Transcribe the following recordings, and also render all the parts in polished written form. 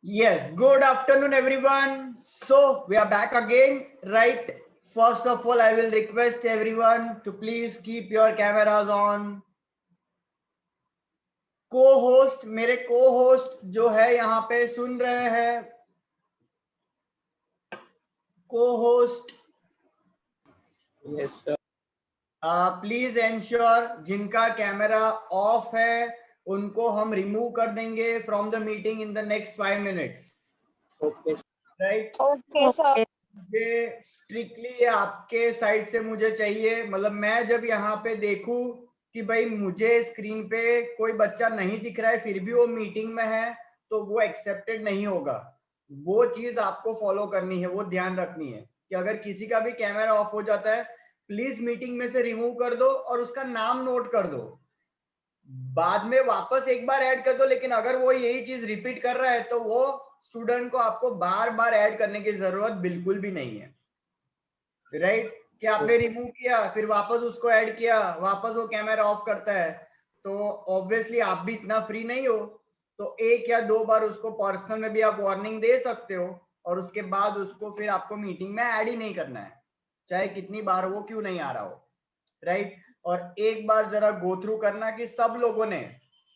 Yes, good afternoon, everyone. So, we are back again, right? First of all, I will request everyone to please keep your cameras on. Co-host, मेरे co-host जो है यहाँ पे सुन रहे हैं, co-host, Yes, sir. Please ensure जिनका camera off है उनको हम रिमूव कर देंगे from the meeting in the next 5 minutes, Okay. Right? Okay sir. मुझे स्ट्रिक्टली आपके साइड से मुझे चाहिए, मतलब मैं जब यहाँ पे देखूं कि भाई मुझे स्क्रीन पे कोई बच्चा नहीं दिख रहा है फिर भी वो मीटिंग में है, तो वो एक्सेप्टेड नहीं होगा। वो चीज आपको फॉलो करनी है, वो ध्यान रखनी है कि अगर किसी का भी कैमरा ऑफ हो जाता है प्लीज मीटिंग में से रिमूव कर दो और उसका नाम नोट कर दो, बाद में वापस एक बार ऐड कर दो। लेकिन अगर वो यही चीज रिपीट कर रहा है तो वो स्टूडेंट को आपको बार बार ऐड करने की जरूरत बिल्कुल भी नहीं है, राइट? कि आपने रिमूव किया फिर वापस उसको ऐड किया, वापस वो कैमरा ऑफ करता है, तो ऑब्वियसली आप भी इतना फ्री नहीं हो। तो एक या दो बार उसको पर्सनल में भी आप वार्निंग दे सकते हो और उसके बाद उसको फिर आपको मीटिंग में ऐड ही नहीं करना है, चाहे कितनी बार वो क्यों नहीं आ रहा हो, राइट? और एक बार जरा गो थ्रू करना कि सब लोगों ने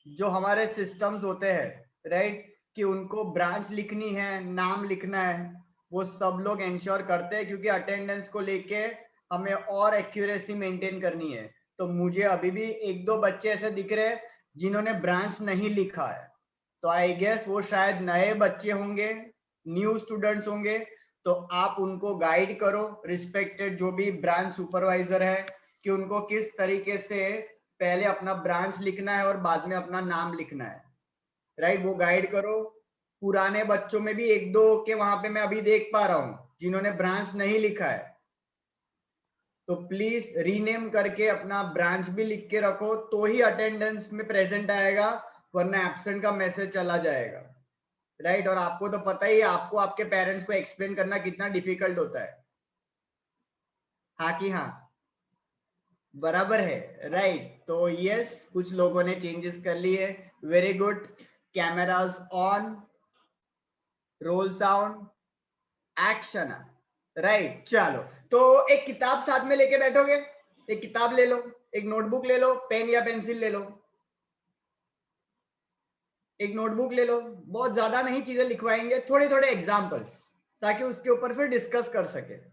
जो हमारे सिस्टम्स होते हैं, राइट, कि उनको ब्रांच लिखनी है, नाम लिखना है, वो सब लोग इंश्योर करते हैं क्योंकि अटेंडेंस को लेके हमें और एक्यूरेसी मेंटेन करनी है। तो मुझे अभी भी एक दो बच्चे ऐसे दिख रहे हैं जिन्होंने ब्रांच नहीं लिखा है, तो आई गेस वो शायद नए बच्चे होंगे, न्यू स्टूडेंट्स होंगे। तो आप उनको गाइड करो, रिस्पेक्टेड जो भी ब्रांच सुपरवाइजर है, कि उनको किस तरीके से पहले अपना ब्रांच लिखना है और बाद में अपना नाम लिखना है, राइट? वो गाइड करो। पुराने बच्चों में भी एक दो के वहां पे मैं अभी देख पा रहा हूं जिन्होंने ब्रांच नहीं लिखा है, तो प्लीज रीनेम करके अपना ब्रांच भी लिख के रखो, तो ही अटेंडेंस में प्रेजेंट आएगा, वरना एब्सेंट का मैसेज चला जाएगा, राइट? और आपको तो पता ही है, आपको आपके पेरेंट्स को एक्सप्लेन करना कितना डिफिकल्ट होता है। हाँ कि हाँ, बराबर है, राइट? तो यस, कुछ लोगों ने चेंजेस कर लिए, very good. Cameras on, role sound, action, right? चलो, तो एक किताब साथ में लेके बैठोगे? एक किताब ले लो, एक नोटबुक ले लो, पेन या पेंसिल ले लो, एक नोटबुक ले लो। बहुत ज्यादा नहीं चीजें लिखवाएंगे, थोड़े थोड़े एग्जाम्पल्स, ताकि उसके ऊपर फिर डिस्कस कर सके।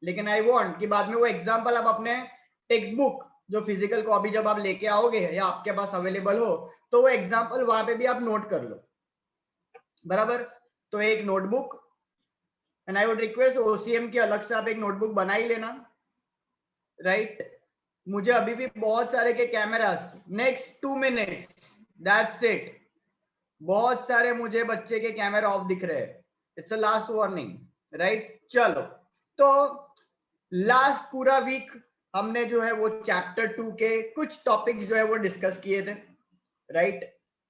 लेकिन आई वांट कि बाद में वो एग्जाम्पल आप अपने टेक्स्ट बुक जो फिजिकल कॉपी जब आप लेके आओगे या आपके पास अवेलेबल हो, तो वो एग्जाम्पल वहां पे भी आप नोट कर लो, बराबर? तो एक notebook, and I would request OCM की अलग से आप एक नोटबुक बना ही लेना, राइट? मुझे अभी भी बहुत सारे के cameras, next 2 minutes, that's it, बहुत सारे मुझे बच्चे के कैमरा ऑफ दिख रहे हैं, it's a last warning, right? चलो, तो लास्ट पूरा वीक हमने जो है वो चैप्टर 2 के कुछ टॉपिक्स जो है वो डिस्कस किए थे, राइट?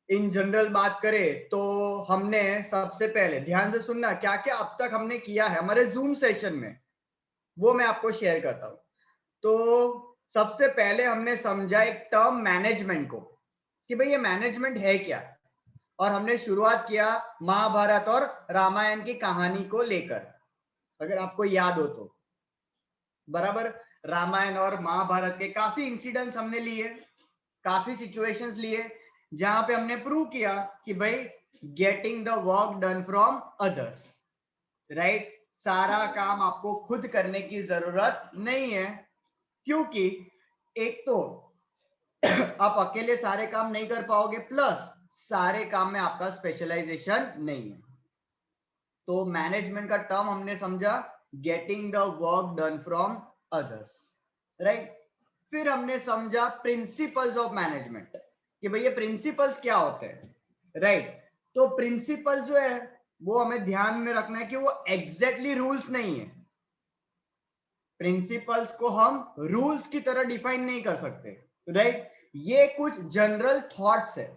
इन जनरल बात करें तो हमने सबसे पहले, ध्यान से सुनना, क्या क्या अब तक हमने किया है हमारे जूम सेशन में, वो मैं आपको शेयर करता हूं। तो सबसे पहले हमने समझा एक टर्म मैनेजमेंट को, कि भाई ये मैनेजमेंट है क्या, और हमने शुरुआत किया महाभारत और रामायण की कहानी को लेकर, अगर आपको याद हो तो, बराबर? रामायण और महाभारत के काफी इंसिडेंट्स हमने लिए, काफी सिचुएशंस लिए, जहां पे हमने प्रूव किया कि भाई getting the work done from others, right? सारा काम आपको खुद करने की जरूरत नहीं है, क्योंकि एक तो आप अकेले सारे काम नहीं कर पाओगे, प्लस सारे काम में आपका स्पेशलाइजेशन नहीं है। तो मैनेजमेंट का टर्म हमने समझा, getting the work done from others, right? फिर हमने समझा प्रिंसिपल्स ऑफ मैनेजमेंट, कि भाई ये प्रिंसिपल्स क्या होते हैं, राइट? तो प्रिंसिपल जो है वो हमें ध्यान में रखना है कि वो एग्जैक्टली रूल्स नहीं है, प्रिंसिपल्स को हम रूल्स की तरह डिफाइन नहीं कर सकते, राइट? ये कुछ जनरल थॉट्स है,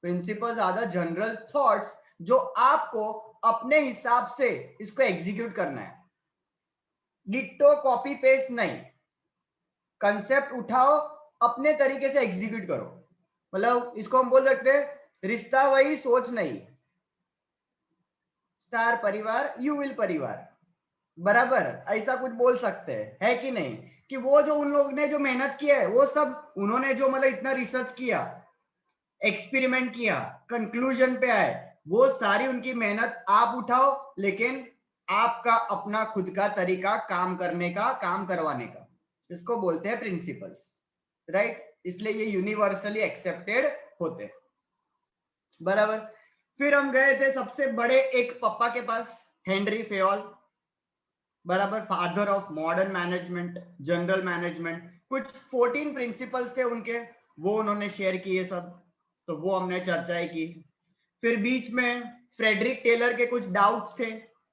principles are the general thoughts जो आपको अपने हिसाब से इसको एग्जीक्यूट करना है, डिट्टो कॉपी पेस्ट नहीं, कंसेप्ट उठाओ, अपने तरीके से एग्जीक्यूट करो। मतलब इसको हम बोल सकते हैं रिश्ता वही सोच नहीं, स्टार परिवार, यू विल परिवार, बराबर ऐसा कुछ बोल सकते हैं, है कि नहीं? कि वो जो उन लोग ने जो मेहनत किया है वो सब उन्होंने जो मतलब इतना रिसर्च किया, एक्सपेरिमेंट किया, कंक्लूजन पे आए, वो सारी उनकी मेहनत आप उठाओ, लेकिन आपका अपना खुद का तरीका काम करने का, काम करवाने का, इसको बोलते हैं प्रिंसिपल्स, राइट? इसलिए ये यूनिवर्सली एक्सेप्टेड होते हैं, बराबर। फिर हम गए थे सबसे बड़े एक पप्पा के पास, हेनरी फेयोल, बराबर, father of modern management, general management. कुछ 14 प्रिंसिपल्स थे उनके, वो उन्होंने शेयर किए सब, तो वो हमने चर्चाएं की। फिर बीच में फ्रेडरिक टेलर के कुछ डाउट्स थे,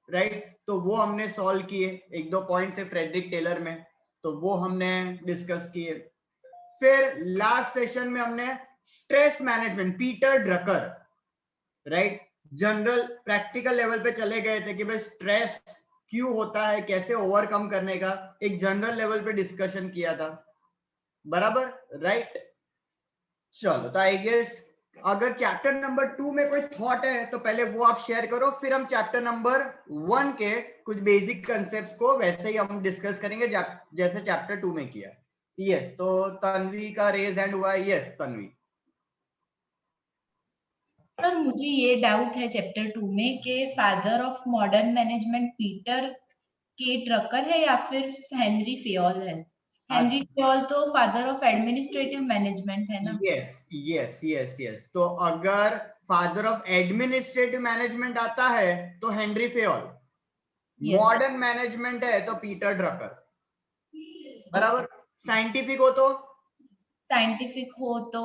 राइट? तो वो हमने सॉल्व किए, एक दो पॉइंट से फ्रेडरिक टेलर में, तो वो हमने डिस्कस किए। फिर लास्ट सेशन में हमने stress management, Peter Drucker, right, general practical level पे चले गए थे कि भाई स्ट्रेस क्यों होता है, कैसे ओवरकम करने का, एक जनरल लेवल पे डिस्कशन किया था, बराबर, राइट? चलो, तो आई गेस अगर चैप्टर नंबर 2 में कोई थॉट है तो पहले वो आप शेयर करो, फिर हम चैप्टर नंबर 1 के कुछ बेसिक कंसेप्ट्स को वैसे ही हम डिस्कस करेंगे जैसे चैप्टर 2 में किया। यस, तो तन्वी का रेज हैंड हुआ है। यस तन्वी। सर मुझे ये डाउट है चैप्टर 2 में कि father of modern management Peter के ड्रकर है या फिर हेनरी फेयोल है? हेनरी फेयोल तो फादर ऑफ एडमिनिस्ट्रेटिव मैनेजमेंट है ना? यस यस यस यस, तो अगर फादर ऑफ एडमिनिस्ट्रेटिव मैनेजमेंट आता है तो हेनरी फेयोल, मॉडर्न मैनेजमेंट है तो पीटर ड्रकर, बराबर। साइंटिफिक हो तो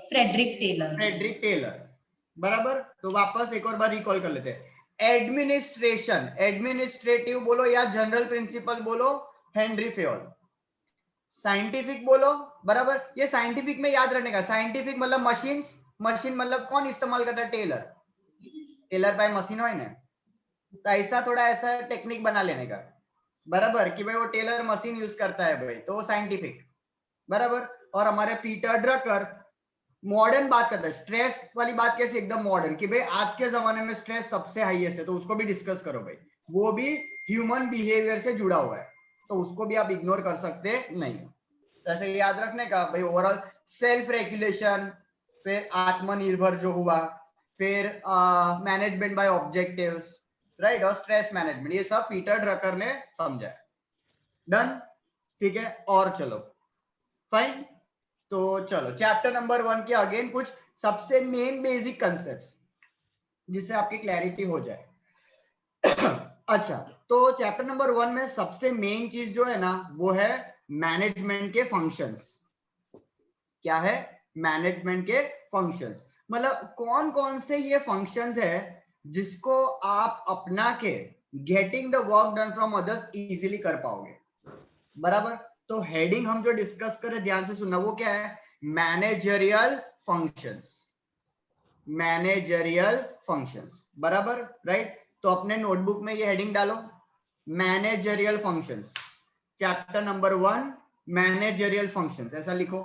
फ्रेडरिक टेलर। फ्रेडरिक टेलर, बराबर। तो वापस एक और बार रिकॉल कर लेते हैं। एडमिनिस्ट्रेशन, एडमिनिस्ट्रेटिव बोलो या जनरल प्रिंसिपल बोलो, हेनरी फेयोल। साइंटिफिक बोलो, बराबर। ये साइंटिफिक में याद रखने का, साइंटिफिक मतलब मशीन, मशीन मतलब कौन इस्तेमाल करता है? टेलर, टेलर बाय मशीन हो ना, तो ऐसा थोड़ा ऐसा टेक्निक बना लेने का, बराबर, कि भाई वो टेलर मशीन यूज करता है भाई, तो वो साइंटिफिक, बराबर। और हमारे पीटर ड्रकर मॉडर्न बात करता है, स्ट्रेस वाली बात कैसे एकदम मॉडर्न, कि भाई आज के जमाने में स्ट्रेस सबसे हाईएस्ट है, तो उसको भी डिस्कस करो भाई, वो भी ह्यूमन बिहेवियर से जुड़ा हुआ है, तो उसको भी आप इग्नोर कर सकते नहीं। ऐसे याद रखने का भाई, ओवरऑल सेल्फ रेगुलेशन, फिर आत्मनिर्भर जो हुआ, फिर मैनेजमेंट बाय ऑब्जेक्टिव्स, राइट, और स्ट्रेस मैनेजमेंट, ये सब पीटर ड्रकर ने समझा। डन, ठीक है। और चलो फाइन, तो चलो चैप्टर नंबर 1 के अगेन कुछ सबसे मेन बेसिक कंसेप्ट्स जिससे आपकी क्लैरिटी हो जाए। अच्छा, तो चैप्टर नंबर 1 में सबसे मेन चीज जो है ना, वो है मैनेजमेंट के फंक्शंस। क्या है? मैनेजमेंट के फंक्शंस, मतलब कौन कौन से ये फंक्शंस है जिसको आप अपना के getting the work done from others easily कर पाओगे, बराबर। तो हेडिंग हम जो डिस्कस करें, ध्यान से सुनना, वो क्या है? मैनेजरियल फंक्शंस, मैनेजरियल फंक्शंस, बराबर, राइट। तो अपने नोटबुक में ये हेडिंग डालो, managerial functions, chapter number 1 managerial functions, ऐसा लिखो।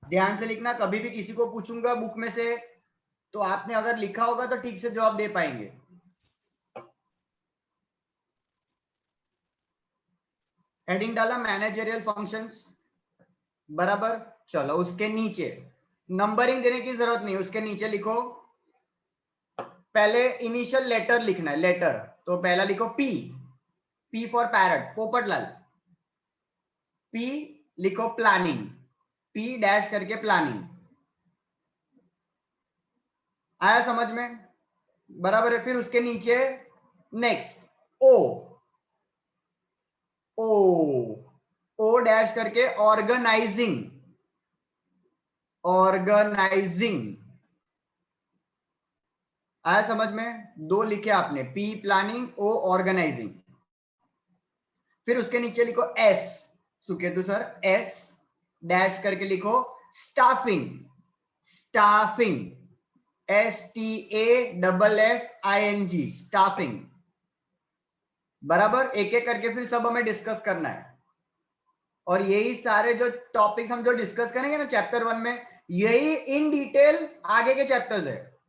ध्यान से लिखना, कभी भी किसी को पूछूंगा बुक में से तो आपने अगर लिखा होगा तो ठीक से जवाब दे पाएंगे। हेडिंग डाला मैनेजरियल फंक्शंस, बराबर। चलो उसके नीचे नंबरिंग देने की जरूरत नहीं, उसके नीचे लिखो, पहले इनिशियल लेटर लिखना है, लेटर, तो पहला लिखो P, P for parrot, Popatlal. P लिखो प्लानिंग, पी डैश करके प्लानिंग, आया समझ में? बराबर है। फिर उसके नीचे नेक्स्ट ओ, ओ डैश करके ऑर्गेनाइजिंग, ऑर्गेनाइजिंग, आया समझ में? दो लिखे आपने, पी प्लानिंग, ओ ऑर्गेनाइजिंग। फिर उसके नीचे लिखो S, Suketu sir, S dash करके लिखो स्टाफिंग, स्टाफिंग, STAFFING, स्टाफिंग, बराबर। एक एक करके फिर सब हमें डिस्कस करना है, और यही सारे जो टॉपिक्स हम जो डिस्कस करेंगे ना चैप्टर 1 में, यही इन डिटेल आगे के चैप्टर्स है,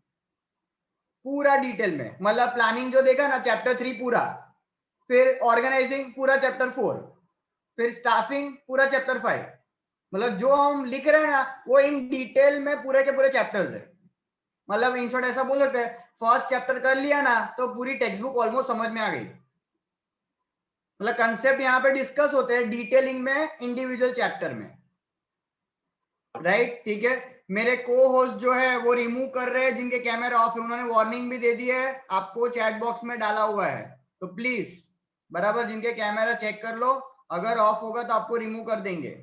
पूरा डिटेल में, मतलब प्लानिंग जो देखा ना चैप्टर 3 पूरा, फिर ऑर्गेनाइजिंग पूरा चैप्टर 4, फिर स्टाफिंग पूरा चैप्टर 5, मतलब जो हम लिख रहे हैं ना वो इन डिटेल में पूरे के पूरे चैप्टर्स है। मतलब इन शॉर्ट ऐसा बोल सकते हैं, फर्स्ट चैप्टर कर लिया ना तो पूरी टेक्स्ट बुक ऑलमोस्ट समझ में आ गई। मतलब कंसेप्ट यहाँ पे डिस्कस होते हैं डिटेलिंग में इंडिविजुअल चैप्टर में, राइट? ठीक है, मेरे को होस्ट जो है वो रिमूव कर रहे हैं जिनके कैमरा ऑफ है, उन्होंने वार्निंग भी दे दी है, आपको चैट बॉक्स में डाला हुआ है, तो प्लीज बराबर जिनके कैमरा चेक कर लो, अगर ऑफ होगा तो आपको रिमूव कर देंगे।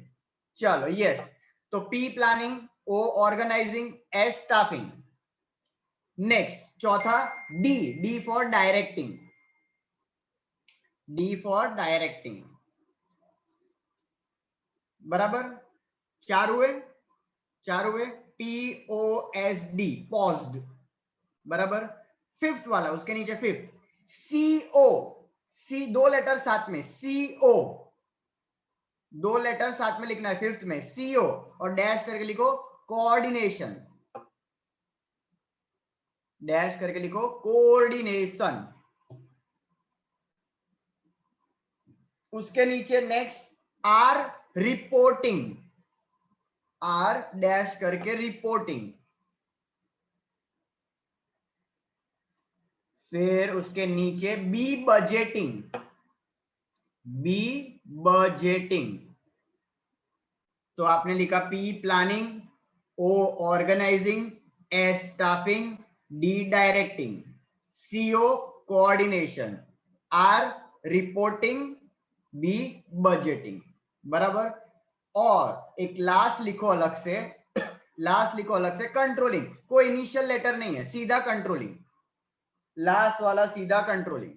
चलो यस, तो पी प्लानिंग, ओ ऑर्गेनाइजिंग, एस स्टाफिंग। नेक्स्ट चौथा D, D for directing, D for directing, बराबर? चार हुए, चार हुए, POSD पॉज्ड, बराबर? फिफ्थ वाला उसके नीचे फिफ्थ, CO, सी दो लेटर साथ में, CO दो लेटर साथ में लिखना है फिफ्थ में, CO और डैश करके लिखो कोऑर्डिनेशन, डैश करके लिखो कोऑर्डिनेशन। उसके नीचे next R reporting, R dash करके रिपोर्टिंग। फिर उसके नीचे B बजटिंग, B बजटिंग। तो आपने लिखा P planning, O organising, S staffing, D directing, CO coordination, R reporting, B budgeting, बराबर? और एक लास्ट लिखो अलग से, लास्ट लिखो अलग से कंट्रोलिंग, कोई इनिशियल लेटर नहीं है, सीधा कंट्रोलिंग, लास्ट वाला सीधा कंट्रोलिंग,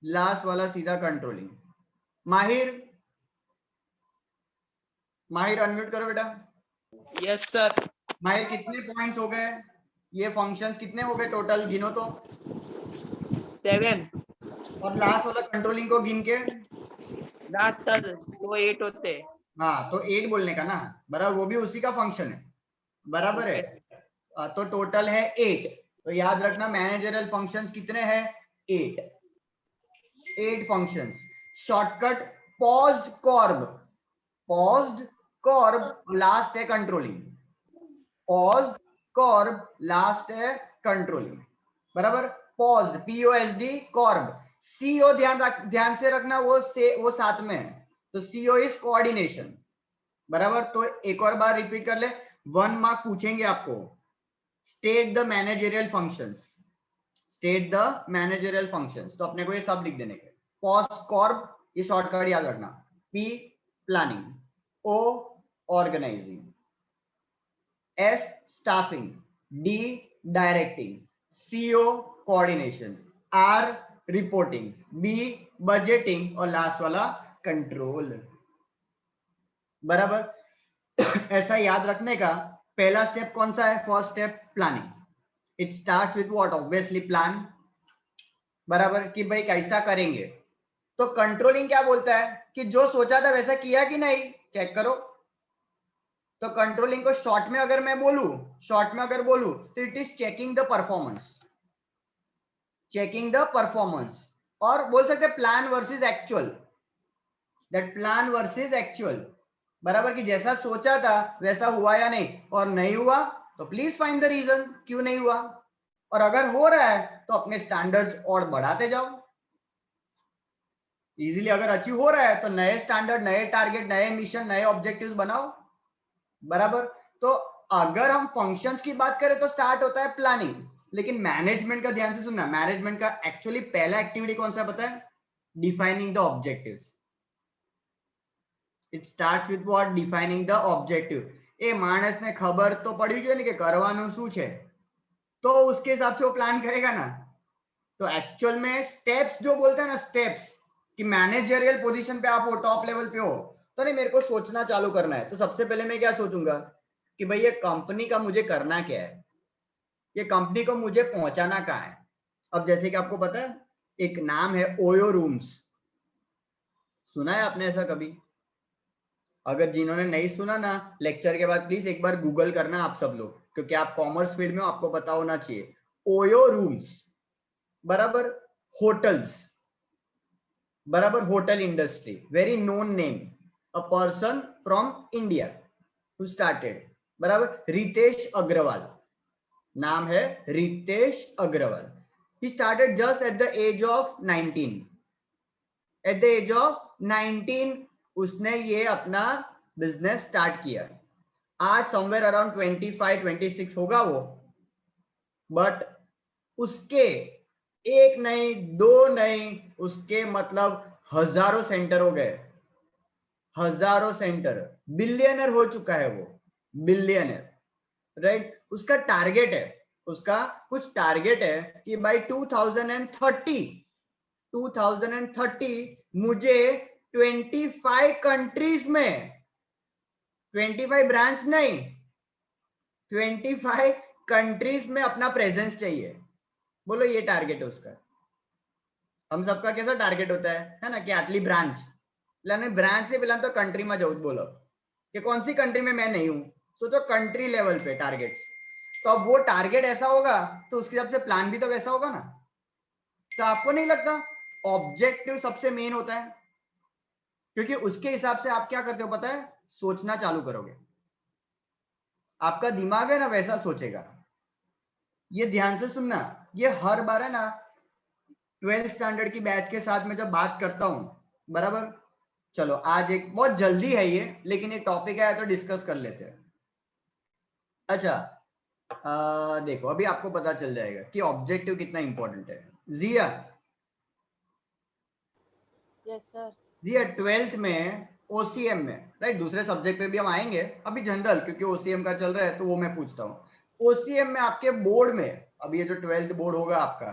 लास्ट वाला सीधा कंट्रोलिंग। माहिर, माहिर अनम्यूट करो बेटा। Yes sir. माहिर कितने पॉइंट्स हो गए, ये फंक्शंस कितने हो गए टोटल, गिनो तो। 7 और लास्ट वाला कंट्रोलिंग को गिन के, ना सर, तो 8 होते। हाँ तो 8 बोलने का ना, बराबर? वो भी उसी का फंक्शन है, बराबर है? तो टोटल है 8। तो याद रखना मैनेजरियल फंक्शंस कितने हैं, 8 functions. Shortcut POSD CORB, POSD CORB last है कंट्रोलिंग, पॉज्ड कॉर्ब लास्ट है कंट्रोलिंग, बराबर? पॉज्ड POSD कॉर्ब, CO ध्यान से रखना, वो साथ में है, तो CO इज कोऑर्डिनेशन, बराबर? तो एक और बार रिपीट कर ले, 1 मार्क पूछेंगे आपको, state the managerial functions, state the managerial functions, तो अपने को ये सब लिख देने के। पॉज कॉर्ब ये शॉर्टकट याद रखना, P planning, O organising, S staffing, D directing, CO coordination, R reporting, B budgeting और लास्ट वाला कंट्रोल, बराबर? ऐसा याद रखने का पहला स्टेप कौन सा है, first step planning. It starts with what, obviously plan, बराबर? कि भाई कैसा करेंगे। तो कंट्रोलिंग क्या बोलता है कि जो सोचा था वैसा किया कि नहीं, चेक करो। तो कंट्रोलिंग को शॉर्ट में अगर मैं बोलूं, शॉर्ट में अगर बोलूं तो it is checking the performance, checking the performance. और बोल सकते plan versus actual, that plan versus actual, बराबर? कि जैसा सोचा था वैसा हुआ या नहीं, और नहीं हुआ तो प्लीज फाइंड द रीजन क्यों नहीं हुआ, और अगर हो रहा है तो अपने स्टैंडर्ड्स और बढ़ाते जाओ। इजीली अगर अचीव हो रहा है तो नए स्टैंडर्ड, नए टारगेट, नए मिशन, नए ऑब्जेक्टिव्स बनाओ, बराबर? तो अगर हम फंक्शंस की बात करें तो स्टार्ट होता है प्लानिंग, लेकिन मैनेजमेंट का ध्यान से सुनना, मैनेजमेंट का एक्चुअली पहला एक्टिविटी कौन सा पता है, defining the objectives. It starts with what, defining the objective. એ માણસને ખબર તો પડવી જોઈએ ને કે કરવાનું શું છે, તો उसके हिसाब से वो प्लान करेगा ना। तो एक्चुअल में स्टेप्स जो बोलते हैं ना, स्टेप्स, कि मैनेजरियल पोजीशन पे आप हो, टॉप लेवल पे हो, तो नहीं मेरे को सोचना चालू करना है। तो सबसे पहले मैं क्या सोचूंगा कि भाई ये कंपनी का मुझे करना क्या है, ये कंपनी को मुझे पहुंचाना कहाँ है। अब जैसे कि आपको पता है एक नाम है ओयो रूम्स, सुना है आपने ऐसा कभी? अगर जिन्होंने नहीं सुना ना, लेक्चर के बाद प्लीज एक बार गूगल करना आप सब लोग, क्योंकि आप कॉमर्स फील्ड में हो, आपको पता होना चाहिए। ओयो रूम्स बराबर, होटल्स बराबर, hotel industry, very known name, a person from India who started बराबर, रितेश अग्रवाल, नाम है Ritesh Agarwal. He started just at the age of 19, at the age of 19 उसने ये अपना बिजनेस स्टार्ट किया। आज समवेयर अराउंड 25-26 होगा वो, बट उसके एक नहीं, दो नहीं, उसके मतलब हजारों सेंटर हो गए, हजारों सेंटर, बिलियनर हो चुका है वो, बिलियनर, राइट। उसका टारगेट है, उसका कुछ टारगेट है कि बाय 2030 मुझे 25 कंट्रीज में, 25 ब्रांच नहीं, 25 कंट्रीज में अपना प्रेजेंस चाहिए। बोलो ये टारगेट है उसका। हम सबका कैसा टारगेट होता है ना, कि आटली ब्रांच लाने, ब्रांच से पहला तो कंट्री में जाऊँ, बोलो कि कौन सी कंट्री में मैं नहीं हूं, सोचो कंट्री लेवल पे टारगेट्स। तो अब वो टारगेट ऐसा होगा तो उसके हिसाब से प्लान भी तो वैसा होगा ना। तो आपको नहीं लगता ऑब्जेक्टिव सबसे मेन होता है, क्योंकि उसके हिसाब से आप क्या करते हो पता है, सोचना चालू करोगे, आपका दिमाग है ना वैसा सोचेगा। ये ध्यान से सुनना, ये हर बार है ना 12th स्टैंडर्ड की बैच के साथ में जब बात करता हूं बराबर। चलो आज एक बहुत जल्दी है ये, लेकिन एक टॉपिक आया तो डिस्कस कर लेते हैं। अच्छा देखो अभी आपको पता चल जाएगा कि ऑब्जेक्टिव कितना इंपॉर्टेंट है। जिया, यस सर। जिया 12th में ओसीएम में, राइट, दूसरे सब्जेक्ट पे भी हम आएंगे, अभी जनरल क्योंकि ओसीएम का चल रहा है तो वो मैं पूछता हूँ। ओसीएम में आपके बोर्ड में, अब ये जो 12th बोर्ड होगा आपका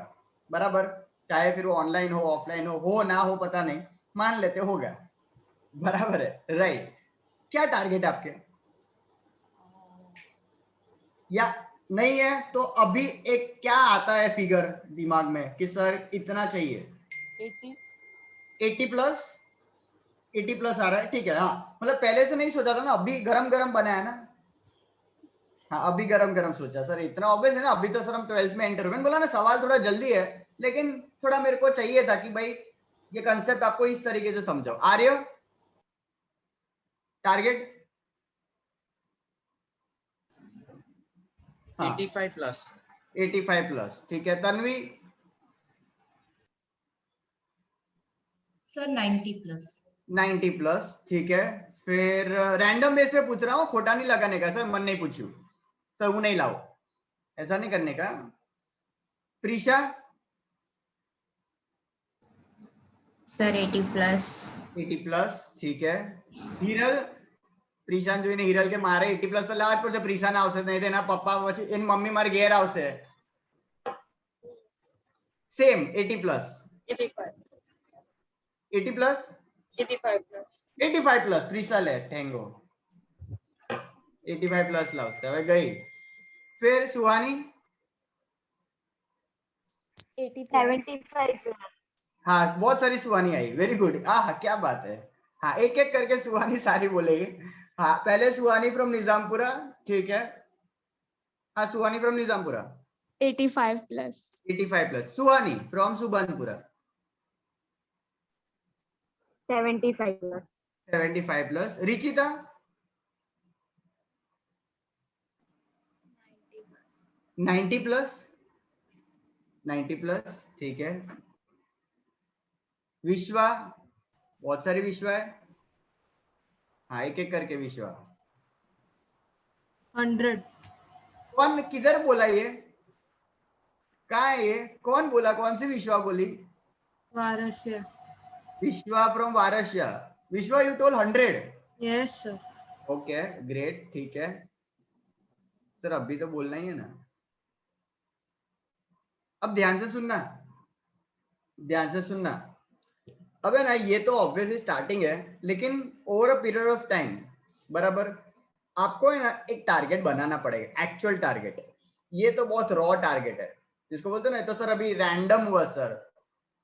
बराबर, चाहे फिर वो ऑनलाइन हो ऑफलाइन हो ना हो पता नहीं, मान लेते होगा बराबर है, राइट। क्या टारगेट आपके, या नहीं है तो अभी एक क्या आता है फिगर दिमाग में कि सर इतना चाहिए, 80 प्लस, 80 प्लस आ रहा है, ठीक है। हाँ मतलब पहले से नहीं सोचा था ना, अभी गरम गरम बना है ना। हाँ अभी गरम गरम सोचा, सर इतना ऑब्वियस है ना, अभी तो सर हम 12th में एंटर हुए। बोला ना सवाल थोड़ा जल्दी है, लेकिन थोड़ा मेरे को चाहिए था कि भाई ये कंसेप्ट आपको इस तरीके से समझाओ। आर्य टारगेट 85 प्लस, 85 प्लस, ठीक है। Tanvi sir 90 plus. 90 प्लस, ठीक है। फिर रैंडम बेस पे पूछ रहा हूँ, खोटा नहीं लगाने का सर, मन नहीं पूछू सर, वो नहीं लाओ, ऐसा नहीं करने का। Prisha sir 80 plus. 80 प्लस, ठीक है। हिरल, प्रीशान जो इन्हें हिरल के मारे 80 प्लस तो लाट पर से प्रीशान आवश्यक नहीं देना, पप्पा इन मम्मी मार गैर आवश्यक same 80 plus, 80 plus, 85 plus. 85 plus Prisha ले ठेंगो 85 प्लस लाओ से હવે गई। फिर सुहानी 75 प्लस। हाँ बहुत सारी सुहानी आई, वेरी गुड, हाँ क्या बात है। हाँ एक एक करके सुहानी सारी बोलेगी। हाँ पहले सुहानी फ्रॉम निजामपुरा, ठीक है। हाँ Suhani from Nizampura 85 plus. 85 plus. Suhani from Subanpura 75 plus. 75 plus. Richita 90 plus, 90 plus, ठीक है। विश्वा, बहुत सारी विश्वा है, हाँ एक एक करके विश्वा। 100। कौन किधर बोला ये, कहाँ है ये, कौन बोला, कौन सी विश्वा बोली? वारस्य। विश्वा फ्रॉम वारसिया। विश्वा you toll 100? Yes sir. Okay great, ठीक है सर, अभी तो बोलना ही है ना। अब ध्यान से सुनना, ध्यान से सुनना। अब है ना ये तो ऑब्वियसली स्टार्टिंग है, लेकिन over a period of time बराबर आपको है ना एक टारगेट बनाना पड़ेगा, एक्चुअल टारगेट। ये तो बहुत रॉ टारगेट है जिसको बोलते हैं ना, तो सर अभी रैंडम हुआ सर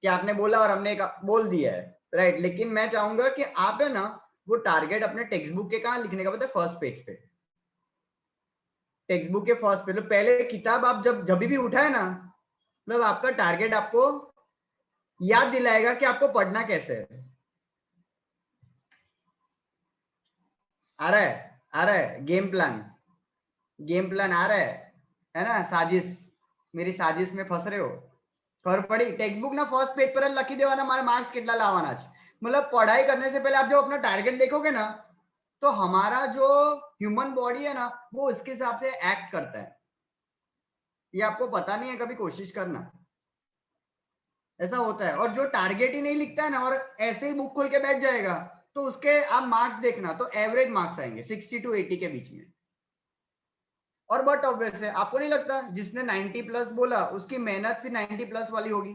कि आपने बोला और हमने बोल दिया है, राइट। लेकिन मैं चाहूंगा कि आप है ना वो टारगेट अपने टेक्स्ट बुक के कहाँ लिखने का पता है, फर्स्ट पेज पे। टेक्स्ट बुक के फर्स्ट पेज, पहले किताब आप जब भी उठाए ना, मतलब आपका टारगेट आपको याद दिलाएगा कि आपको पढ़ना कैसे है। आ रहा है गेम प्लान आ रहा है ना। साजिश, मेरी साजिश में फंस रहे हो। खबर पड़ी? टेक्स्ट बुक ना फर्स्ट पेज पर लखी देवाना मारे मार्क्स कितना लावाना है। मतलब पढ़ाई करने से पहले आप जब अपना टारगेट देखोगे ना, तो हमारा जो ह्यूमन बॉडी है ना, वो उसके हिसाब से एक्ट करता है। ये आपको पता नहीं है, कभी कोशिश करना, ऐसा होता है। और जो टारगेट ही नहीं लिखता है ना, और ऐसे ही बुक खोल के बैठ जाएगा, तो उसके आप मार्क्स देखना, तो एवरेज मार्क्स आएंगे 60 to 80 के बीच में। और बट ऑब्वियस है, आपको नहीं लगता जिसने 90 प्लस बोला उसकी मेहनत फिर 90 प्लस वाली होगी?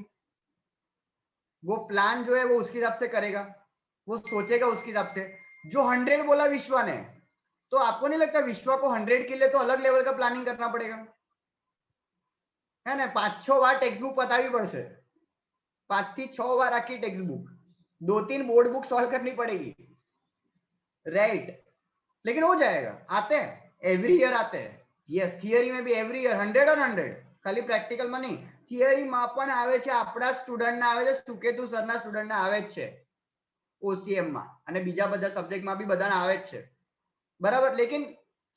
वो प्लान जो है वो उसके हिसाब से करेगा, वो सोचेगा उसके हिसाब से। जो 100 बोला विश्वा ने, तो आपको नहीं लगता विश्वा को 100 के लिए तो अलग लेवल का प्लानिंग करना पड़ेगा, है ना? 5-6 बार टेक्स्ट बुक बतावी पड़શે, 5 થી 6 बार आखी text book, 2-3 board book solve करनी पड़ेगी, राइट? लेकिन हो जाएगा, आते हैं एवरी ईयर आते हैं। यस, थियरी में भी एवरी ईयर 100 और 100, खाली प्रेक्टिकल में नहीं, थियरी में पण आवे छे, आपड़ा स्टूडेंट ने आवे छे, सुकेतु सर ना स्टूडेंट ने आवे छे ओसीएम में, અને બીજા બધા सब्जेक्ट में भी बधाने आवे छे, बराबर? लेकिन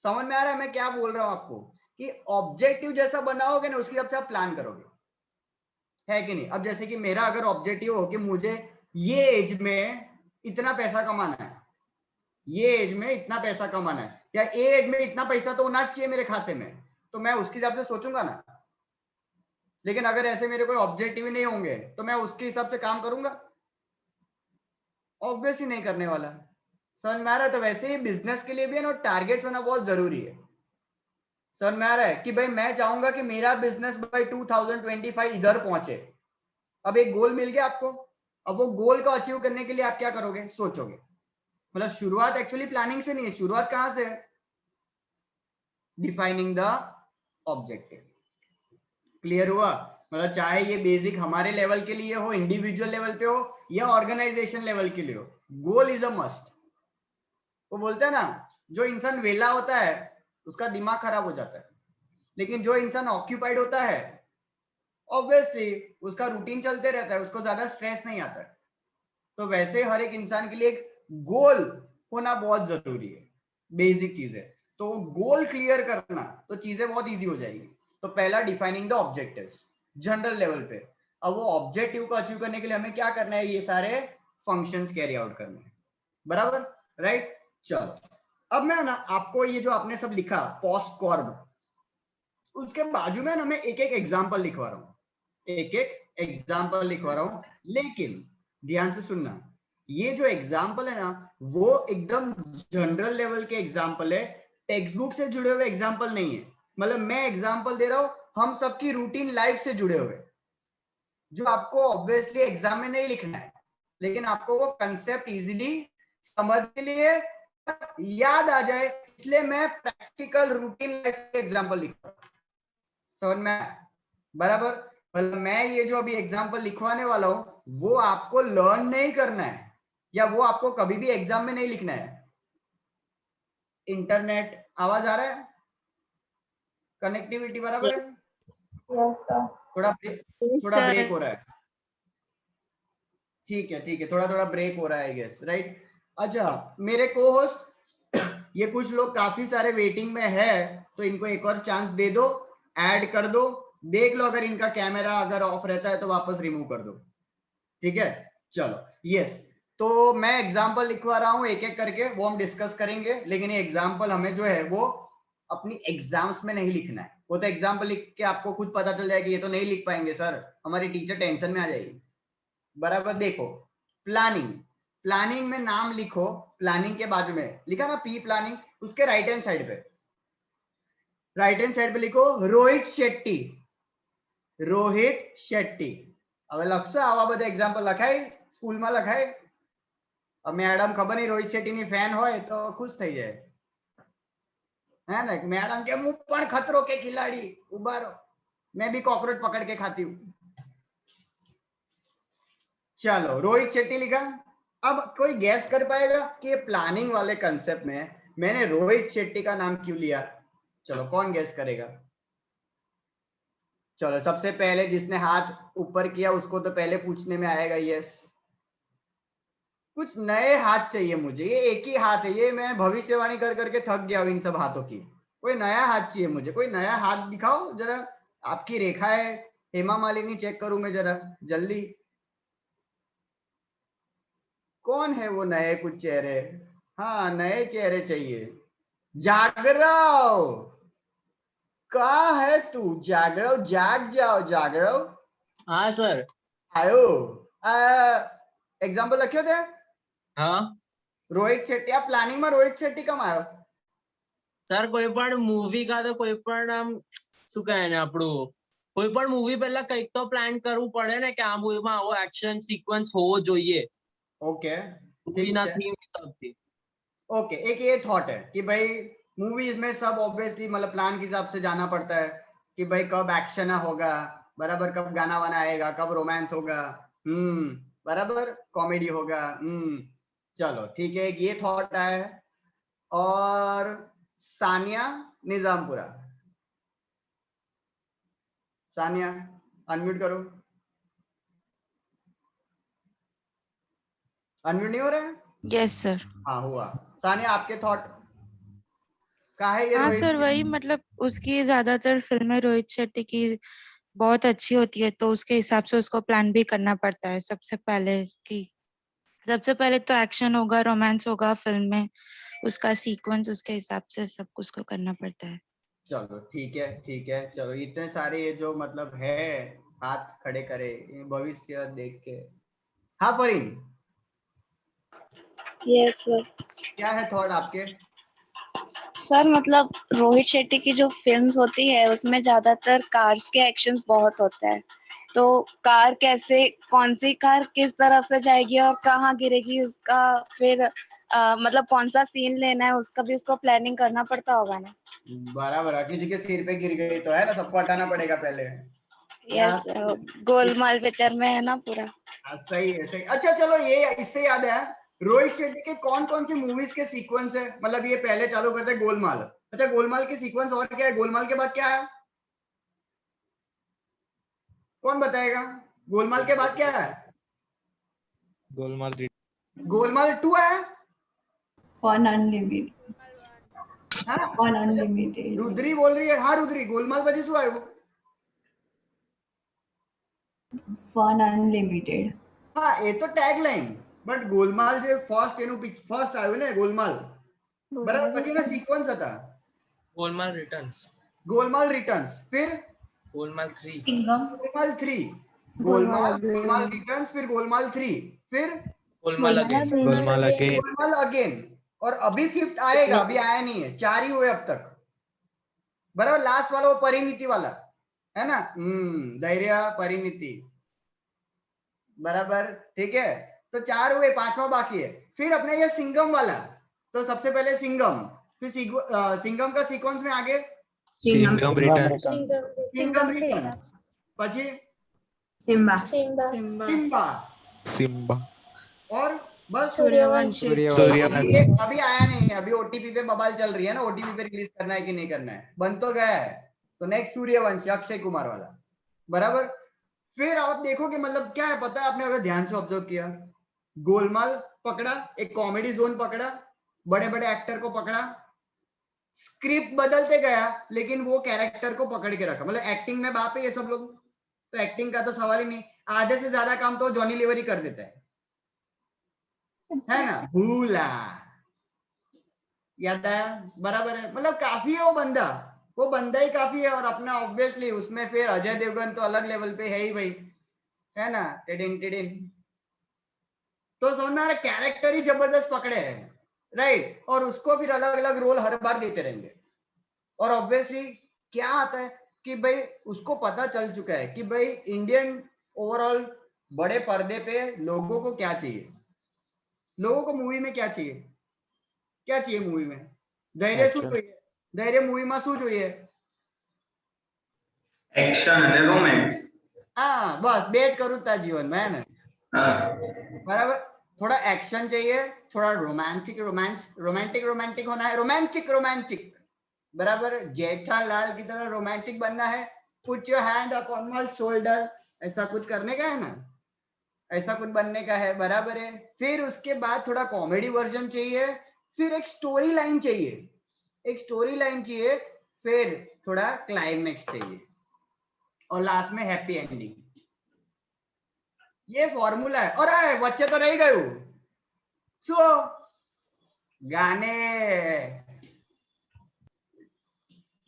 समझ में आ रहा है मैं क्या बोल रहा हूं आपको, कि ऑब्जेक्टिव जैसा बनाओगे ना, उसके हिसाब से आप प्लान करोगे, है कि नहीं? अब जैसे कि मेरा अगर ऑब्जेक्टिव हो कि मुझे ये एज में इतना पैसा कमाना है, ये एज में इतना पैसा कमाना है, या ये एज में इतना पैसा तो होना चाहिए मेरे खाते में, तो मैं उसके हिसाब से सोचूंगा ना। लेकिन अगर ऐसे मेरे कोई ऑब्जेक्टिव ही नहीं होंगे, तो मैं उसके हिसाब से काम करूंगा? ऑब्वियस ही नहीं करने वाला। समझ में आ रहा है? तो वैसे ही बिजनेस के लिए भी है ना, टारगेट्स होना बहुत जरूरी है। समझ में आ रहा है कि भाई मैं चाहूंगा कि मेरा बिजनेस बाय 2025 इधर पहुंचे। अब एक गोल मिल गया आपको, अब वो गोल को अचीव करने के लिए आप क्या करोगे? सोचोगे। मतलब शुरुआत एक्चुअली प्लानिंग से नहीं है, शुरुआत कहां से है? Defining the objective. क्लियर हुआ? मतलब चाहे ये बेसिक हमारे लेवल के लिए हो, इंडिविजुअल लेवल पे हो, या ऑर्गेनाइजेशन लेवल के लिए हो, गोल इज अ मस्ट। वो बोलते हैं ना, जो इंसान वेला होता है उसका दिमाग खराब हो जाता है, लेकिन जो इंसान ऑक्यूपाइड होता है ऑब्वियसली उसका रूटीन चलते रहता है, उसको ज्यादा स्ट्रेस नहीं आता है। तो वैसे हर एक इंसान के लिए एक गोल होना बहुत जरूरी है, बेसिक चीज है। तो गोल क्लियर करना तो चीजें बहुत इजी हो जाएगी। तो पहला defining the objectives general level पे। अब वो ऑब्जेक्टिव को अचीव करने के लिए हमें क्या करना है? ये सारे फंक्शंस कैरी आउट करने हैं, बराबर? राइट। चलो अब मैं ना आपको ये जो आपने सब लिखा पोस्ट कॉर्ब, उसके बाजू में ना मैं एक एक एग्जांपल लिखवा रहा हूँ, एक एक एग्जांपल लिखवा रहा हूँ। लेकिन ध्यान से सुनना, ये जो एग्जांपल है ना, वो एकदम जनरल लेवल के एग्जांपल है, टेक्स्ट बुक से जुड़े हुए एग्जांपल नहीं है। मतलब मैं एग्जांपल दे रहा हूँ हम सबकी रूटीन लाइफ से जुड़े हुए, जो आपको ऑब्वियसली एग्जाम में नहीं लिखना है, लेकिन आपको वो कंसेप्ट इजीली समझ के लिए याद आ जाए, इसलिए मैं प्रैक्टिकल रूटीन लाइफ के एग्जांपल लिख रहा हूँ। समझ में? बराबर? मतलब मैं ये जो अभी एग्जांपल लिखवाने वाला हूँ वो आपको लर्न नहीं करना है, या वो आपको कभी भी एग्जाम में नहीं लिखना है। इंटरनेट आवाज आ रहा है? कनेक्टिविटी बराबर है? थोड़ा ब्रेक हो रहा है। ठीक है, थोड़ा ब्रेक हो रहा है, गेस राइट। अच्छा, मेरे को होस्ट ये कुछ लोग काफी सारे वेटिंग में है, तो इनको एक और चांस दे दो, ऐड कर दो, देख लो अगर इनका कैमरा अगर ऑफ रहता है तो वापस रिमूव कर दो, ठीक है? चलो यस, तो मैं एग्जांपल लिखवा रहा हूँ एक एक करके, वो हम डिस्कस करेंगे। लेकिन ये एग्जांपल हमें जो है वो अपनी एग्जाम्स में नहीं लिखना है। वो तो एग्जांपल लिख के आपको खुद पता चल जाएगा ये तो नहीं लिख पाएंगे सर, हमारी टीचर टेंशन में आ जाएगी, बराबर? देखो प्लानिंग में नाम लिखो, प्लानिंग के बाजू में लिखा ना पी प्लानिंग, उसके राइट हैंड साइड पे लिखो रोहित शेट्टी। હવે લખશો આવા બધા એક્ઝામ્પલ લખાય સ્કૂલમાં લખાય? मैडम खबर नहीं रोहित शेट्टी ની फैन હોય तो खुश થઈ જાય, है ना? मैडम के मुंह पर खतरों के खिलाड़ी उबारो, मैं भी कॉकरोच पकड़ के खाती हूँ। चलो रोहित शेट्टी लिखा। अब कोई गैस कर पाएगा कि प्लानिंग वाले कंसेप्ट में मैंने रोहित शेट्टी का नाम क्यों लिया? चलो कौन गेस करेगा? चलो सबसे पहले जिसने हाथ ऊपर किया उसको तो पहले पूछने में आएगा यस। कुछ नए हाथ चाहिए मुझे, ये एक ही हाथ है, ये मैं भविष्यवाणी कर करके थक गया हूं इन सब हाथों की। कोई नया हाथ चाहिए मुझे, कोई नया हाथ दिखाओ जरा। आपकी रेखा है हेमा मालिनी, चेक करूं मैं जरा जल्दी। कौन है वो नए कुछ चेहरे? हाँ नए चेहरे चाहिए। जागराव, कहाँ है तू? जागराव जाग जाओ जागराव। हाँ सर। आयो एग्जाम्पल लख्यो थे? हाँ રોહિત શેટ્ટી, આ પ્લાનિંગ માં રોહિત શેટ્ટી કમ આવ્યો? સર કોઈ પણ મૂવી કા તો કોઈ પણ આમ શું કહે ને આપણું કોઈ પણ મૂવી પહેલા કંઈક તો પ્લાન કરવું પડે ને કે આ મૂવીમાં આવો એક્શન સિક્વન્સ હોવો જોઈએ ओके મૂવીના થીમ હિસાબથી. ओके, एक ये थॉट है कि भाई मूवीज में सब ऑब्वियसली मतलब प्लान के हिसाब से जाना पड़ता है कि भाई कब एक्शन होगा बराबर, कब गाना वाना आएगा, कब रोमांस होगा, बराबर, कॉमेडी होगा। चलो ठीक है, एक ये थॉट है। और सानिया निजामपुरा, सानिया अनम्यूट करो। अनम्यूट नहीं हो रहा है? Yes sir. हाँ हुआ। सानिया आपके थॉट का है? ये हाँ रोहित सर, वही मतलब उसकी ज्यादातर फिल्में रोहित शेट्टी की बहुत अच्छी होती है, तो उसके हिसाब से उसको प्लान भी करना पड़ता है। सबसे पहले तो एक्शन होगा, रोमांस होगा फिल्म में, उसका सीक्वेंस उसके हिसाब से सब कुछ को करना पड़ता है। चलो ठीक है ठीक है। चलो इतने सारे ये जो मतलब है हाथ खड़े करे भविष्य देख के। हाँ फरीन, यस सर। क्या है थॉट आपके? सर मतलब रोहित शेट्टी की जो फिल्म्स होती है उसमें ज्यादातर कार्स के एक्शंस बहुत होते हैं, तो कार कैसे, कौन सी कार किस तरफ से जाएगी और कहाँ गिरेगी उसका फिर मतलब कौन सा सीन लेना है उसका भी उसको प्लानिंग करना पड़ता होगा ना। बराबर है, किसी के सिर पे गिर गई तो है ना, सबको हटाना पड़ेगा पहले। यस गोलमाल पिक्चर में है ना पूरा। सही है सही। अच्छा चलो ये इससे याद है, रोहित शेट्टी के कौन कौन सी मूवीज के सीक्वेंस है? मतलब ये पहले चालू करते हैं गोलमाल। अच्छा गोलमाल के सीक्वेंस और क्या है? गोलमाल के बाद क्या है? कौन बताएगा? गोलमाल के बाद क्या है? गोलमाल 2 है। Fun unlimited. हाँ फन अनलिमिटेड। रुद्री बोल रही है। हाँ रुद्री, गोलमाल પછી શું આવ્યું? Fun unlimited. हाँ ये तो टैगलाइन, बट गोलमाल जो फर्स्ट એનું ફર્સ્ટ આવ્યું ને गोलमाल, બરાબર, પછી એના સિક્વન્સ હતા ગોલમાલ રિટર્ન્સ, गोलमाल रिटर्न्स, फिर ગોલમાલ 3, सिंघम, गोलमाल 3, गोलमाल रिटर्न्स, फिर गोलमाल 3, फिर ગોલમાલ અગેન, गोलमाल अगेन, और अभी फिफ्थ आएगा, अभी आया नहीं है। 4 ही हुए अब तक, बराबर। लास्ट वाला वो परिणीति वाला है ना, धैर्य परिणीति, बराबर ठीक है। तो 4 हुए, 5वां बाकी है। फिर अपने ये सिंघम वाला, तो सबसे पहले सिंघम, फिर सिंघम का सीक्वेंस में आगे सिंघम रिटर्न। सिंघम रिटर्न्स, પછી सिम्बा। सिम्बा, सिम्बा, और बस सूर्यवंशी, ये अभी आया नहीं है, अभी ओटीपी पे बवाल चल रही है ना, ओटीपी पे रिलीज करना है कि नहीं करना है, बन तो गया है। तो नेक्स्ट सूर्यवंशी अक्षय कुमार वाला, बराबर। फिर आप देखोगे मतलब क्या है पता है, आपने अगर ध्यान से ऑब्जर्व किया, गोलमाल पकड़ा, एक कॉमेडी जोन पकड़ा, बड़े बड़े एक्टर को पकड़ा, स्क्रिप्ट बदलते गया लेकिन वो कैरेक्टर को पकड़ के रखा। मतलब एक्टिंग में बाप है ये सब लोग, तो एक्टिंग का तो सवाल ही नहीं। आधे से ज्यादा काम तो जॉनी लीवर ही कर देता है ना। भूला, याद आया, बराबर है। मतलब काफी है वो बंदा ही काफी है। और अपना ऑब्वियसली उसमें फिर अजय देवगन तो अलग लेवल पे है ही भाई, है ना, टिडिन टिडिन। तो समझ में आ रहा, कैरेक्टर ही जबरदस्त पकड़े हैं, राइट। और उसको फिर अलग अलग रोल हर बार देते रहेंगे। और ऑब्वियसली क्या आता है कि भाई उसको पता चल चुका है कि भाई इंडियन ओवरऑल बड़े पर्दे पे लोगों को क्या चाहिए, लोगों को मूवी में क्या चाहिए, क्या चाहिए मूवी में? धैर्य શું જોઈએ? धैर्य मूवी में શું જોઈએ? एक्शन અને रोमांस। हाँ बस बेज करूँ था जीवन में, है ना, बराबर। थोड़ा एक्शन चाहिए, थोड़ा रोमांटिक होना है, रोमांटिक बराबर, जेठालाल की तरह रोमांटिक बनना है, put your hand upon my shoulder, ऐसा कुछ करने का है ना, ऐसा कुछ बनने का है, बराबर है। फिर उसके बाद थोड़ा कॉमेडी वर्जन चाहिए, फिर एक स्टोरी लाइन चाहिए, एक स्टोरी लाइन चाहिए, फिर थोड़ा क्लाइमेक्स चाहिए, और लास्ट में हैप्पी एंडिंग। ये फॉर्मूला है। और आए बच्चे तो रह गए हो, सो गाने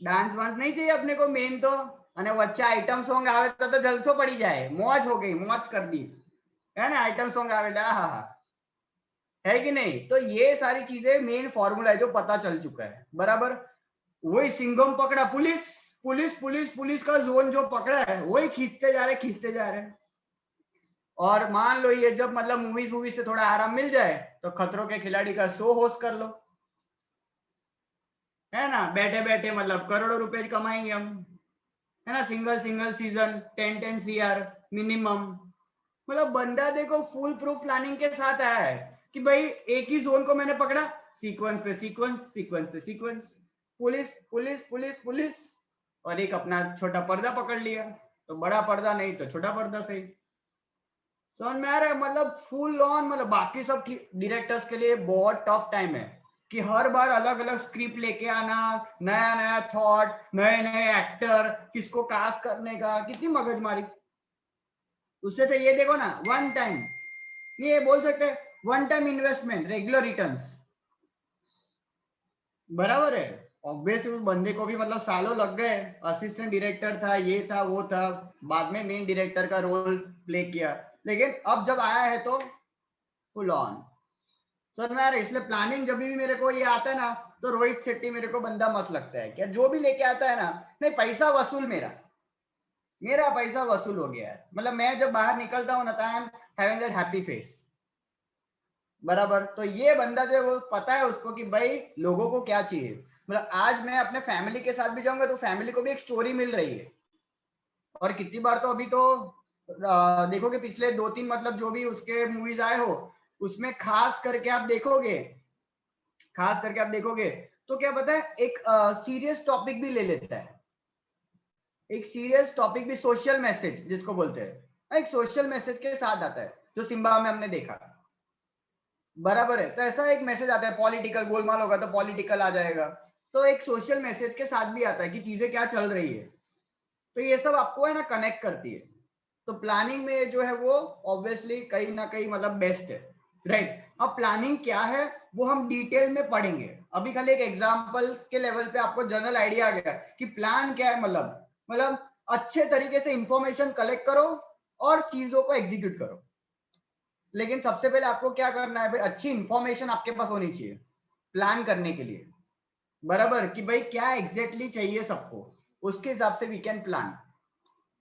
डांस वांस नहीं चाहिए अपने को मेन तो, અને વચ્ચે આઈટમ સોંગ આવે તો જલસો પડી જાય, મોજ हो गई, મોજ कर दी है ना, आइटम सॉन्ग आवे, हाँ है कि नहीं। तो ये सारी चीजें मेन फॉर्मूला है जो पता चल चुका है, बराबर। वही सिंघम पकड़ा, पुलिस पुलिस पुलिस पुलिस का जोन जो पकड़ा है वही खींचते जा रहे, खींचते जा रहे। और मान लो ये जब मतलब मूवीज से थोड़ा आराम मिल जाए तो खतरों के खिलाड़ी का शो होस्ट कर लो, है ना, बैठे बैठे मतलब करोड़ों रुपए कमाएंगे हम, है ना, single single season 10 CR minimum. मतलब बंदा देखो फुल प्रूफ प्लानिंग के साथ आया है कि भाई एक ही जोन को मैंने पकड़ा, सीक्वेंस पे सीक्वेंस, सीक्वेंस पे sequence, police police police police, और एक अपना छोटा पर्दा पकड़ लिया, तो बड़ा पर्दा नहीं तो छोटा पर्दा सही, समझ में आ रहा है। मतलब फुल ऑन, मतलब बाकी सब डायरेक्टर्स के लिए बहुत टफ टाइम है कि हर बार अलग अलग स्क्रिप्ट लेके आना, नया नया थॉट, नए नए एक्टर, किसको कास्ट करने का, कितनी मगजमारी। उससे तो ये देखो ना, वन टाइम, ये बोल सकते हैं one time investment, regular returns, बराबर है। ऑब्वियस उस बंदे को भी मतलब सालों लग गए, असिस्टेंट डायरेक्टर था, ये था वो था, बाद में मेन डायरेक्टर का रोल प्ले किया, लेकिन अब जब आया है तो फुल ऑन, समझ में आ रहा है। इसलिए प्लानिंग जब भी मेरे को ये आता है ना, तो रोहित शेट्टी मेरे को बंदा मस्त लगता है, क्या जो भी लेके आता है ना, नहीं पैसा वसूल, मेरा पैसा वसूल हो गया है। मतलब मैं जब बाहर निकलता हूँ ना, I am having that happy face, बराबर। तो ये बंदा जो है वो पता है उसको कि भाई लोगों को क्या चाहिए। मतलब आज मैं अपने फैमिली के साथ भी जाऊंगा तो फैमिली को भी एक स्टोरी मिल रही है। और कितनी बार तो अभी तो देखोगे पिछले 2-3 मतलब जो भी उसके मूवीज आए हो, उसमें खास करके आप देखोगे तो क्या पता है, एक सीरियस टॉपिक भी ले लेता है, एक सीरियस टॉपिक भी, सोशल मैसेज जिसको बोलते हैं, एक सोशल मैसेज के साथ आता है, जो सिम्बा में हमने देखा, बराबर है। तो ऐसा एक मैसेज आता है, पॉलिटिकल गोलमाल होगा तो पॉलिटिकल आ जाएगा, तो एक सोशल मैसेज के साथ भी आता है कि चीजें क्या चल रही है। तो ये सब आपको है ना कनेक्ट करती है। तो प्लानिंग में जो है वो ऑब्वियसली कहीं ना कहीं मतलब बेस्ट है, राइट। अब प्लानिंग क्या है वो हम डिटेल में पढ़ेंगे, अभी खाली एक एग्जांपल के लेवल पे आपको जनरल आइडिया आ गया कि प्लान क्या है। मतलब अच्छे तरीके से इंफॉर्मेशन कलेक्ट करो और चीजों को एग्जीक्यूट करो। लेकिन सबसे पहले आपको क्या करना है भाई, अच्छी इंफॉर्मेशन आपके पास होनी चाहिए प्लान करने के लिए, बराबर, कि भाई क्या एग्जैक्टली चाहिए सबको, उसके हिसाब से वी कैन प्लान,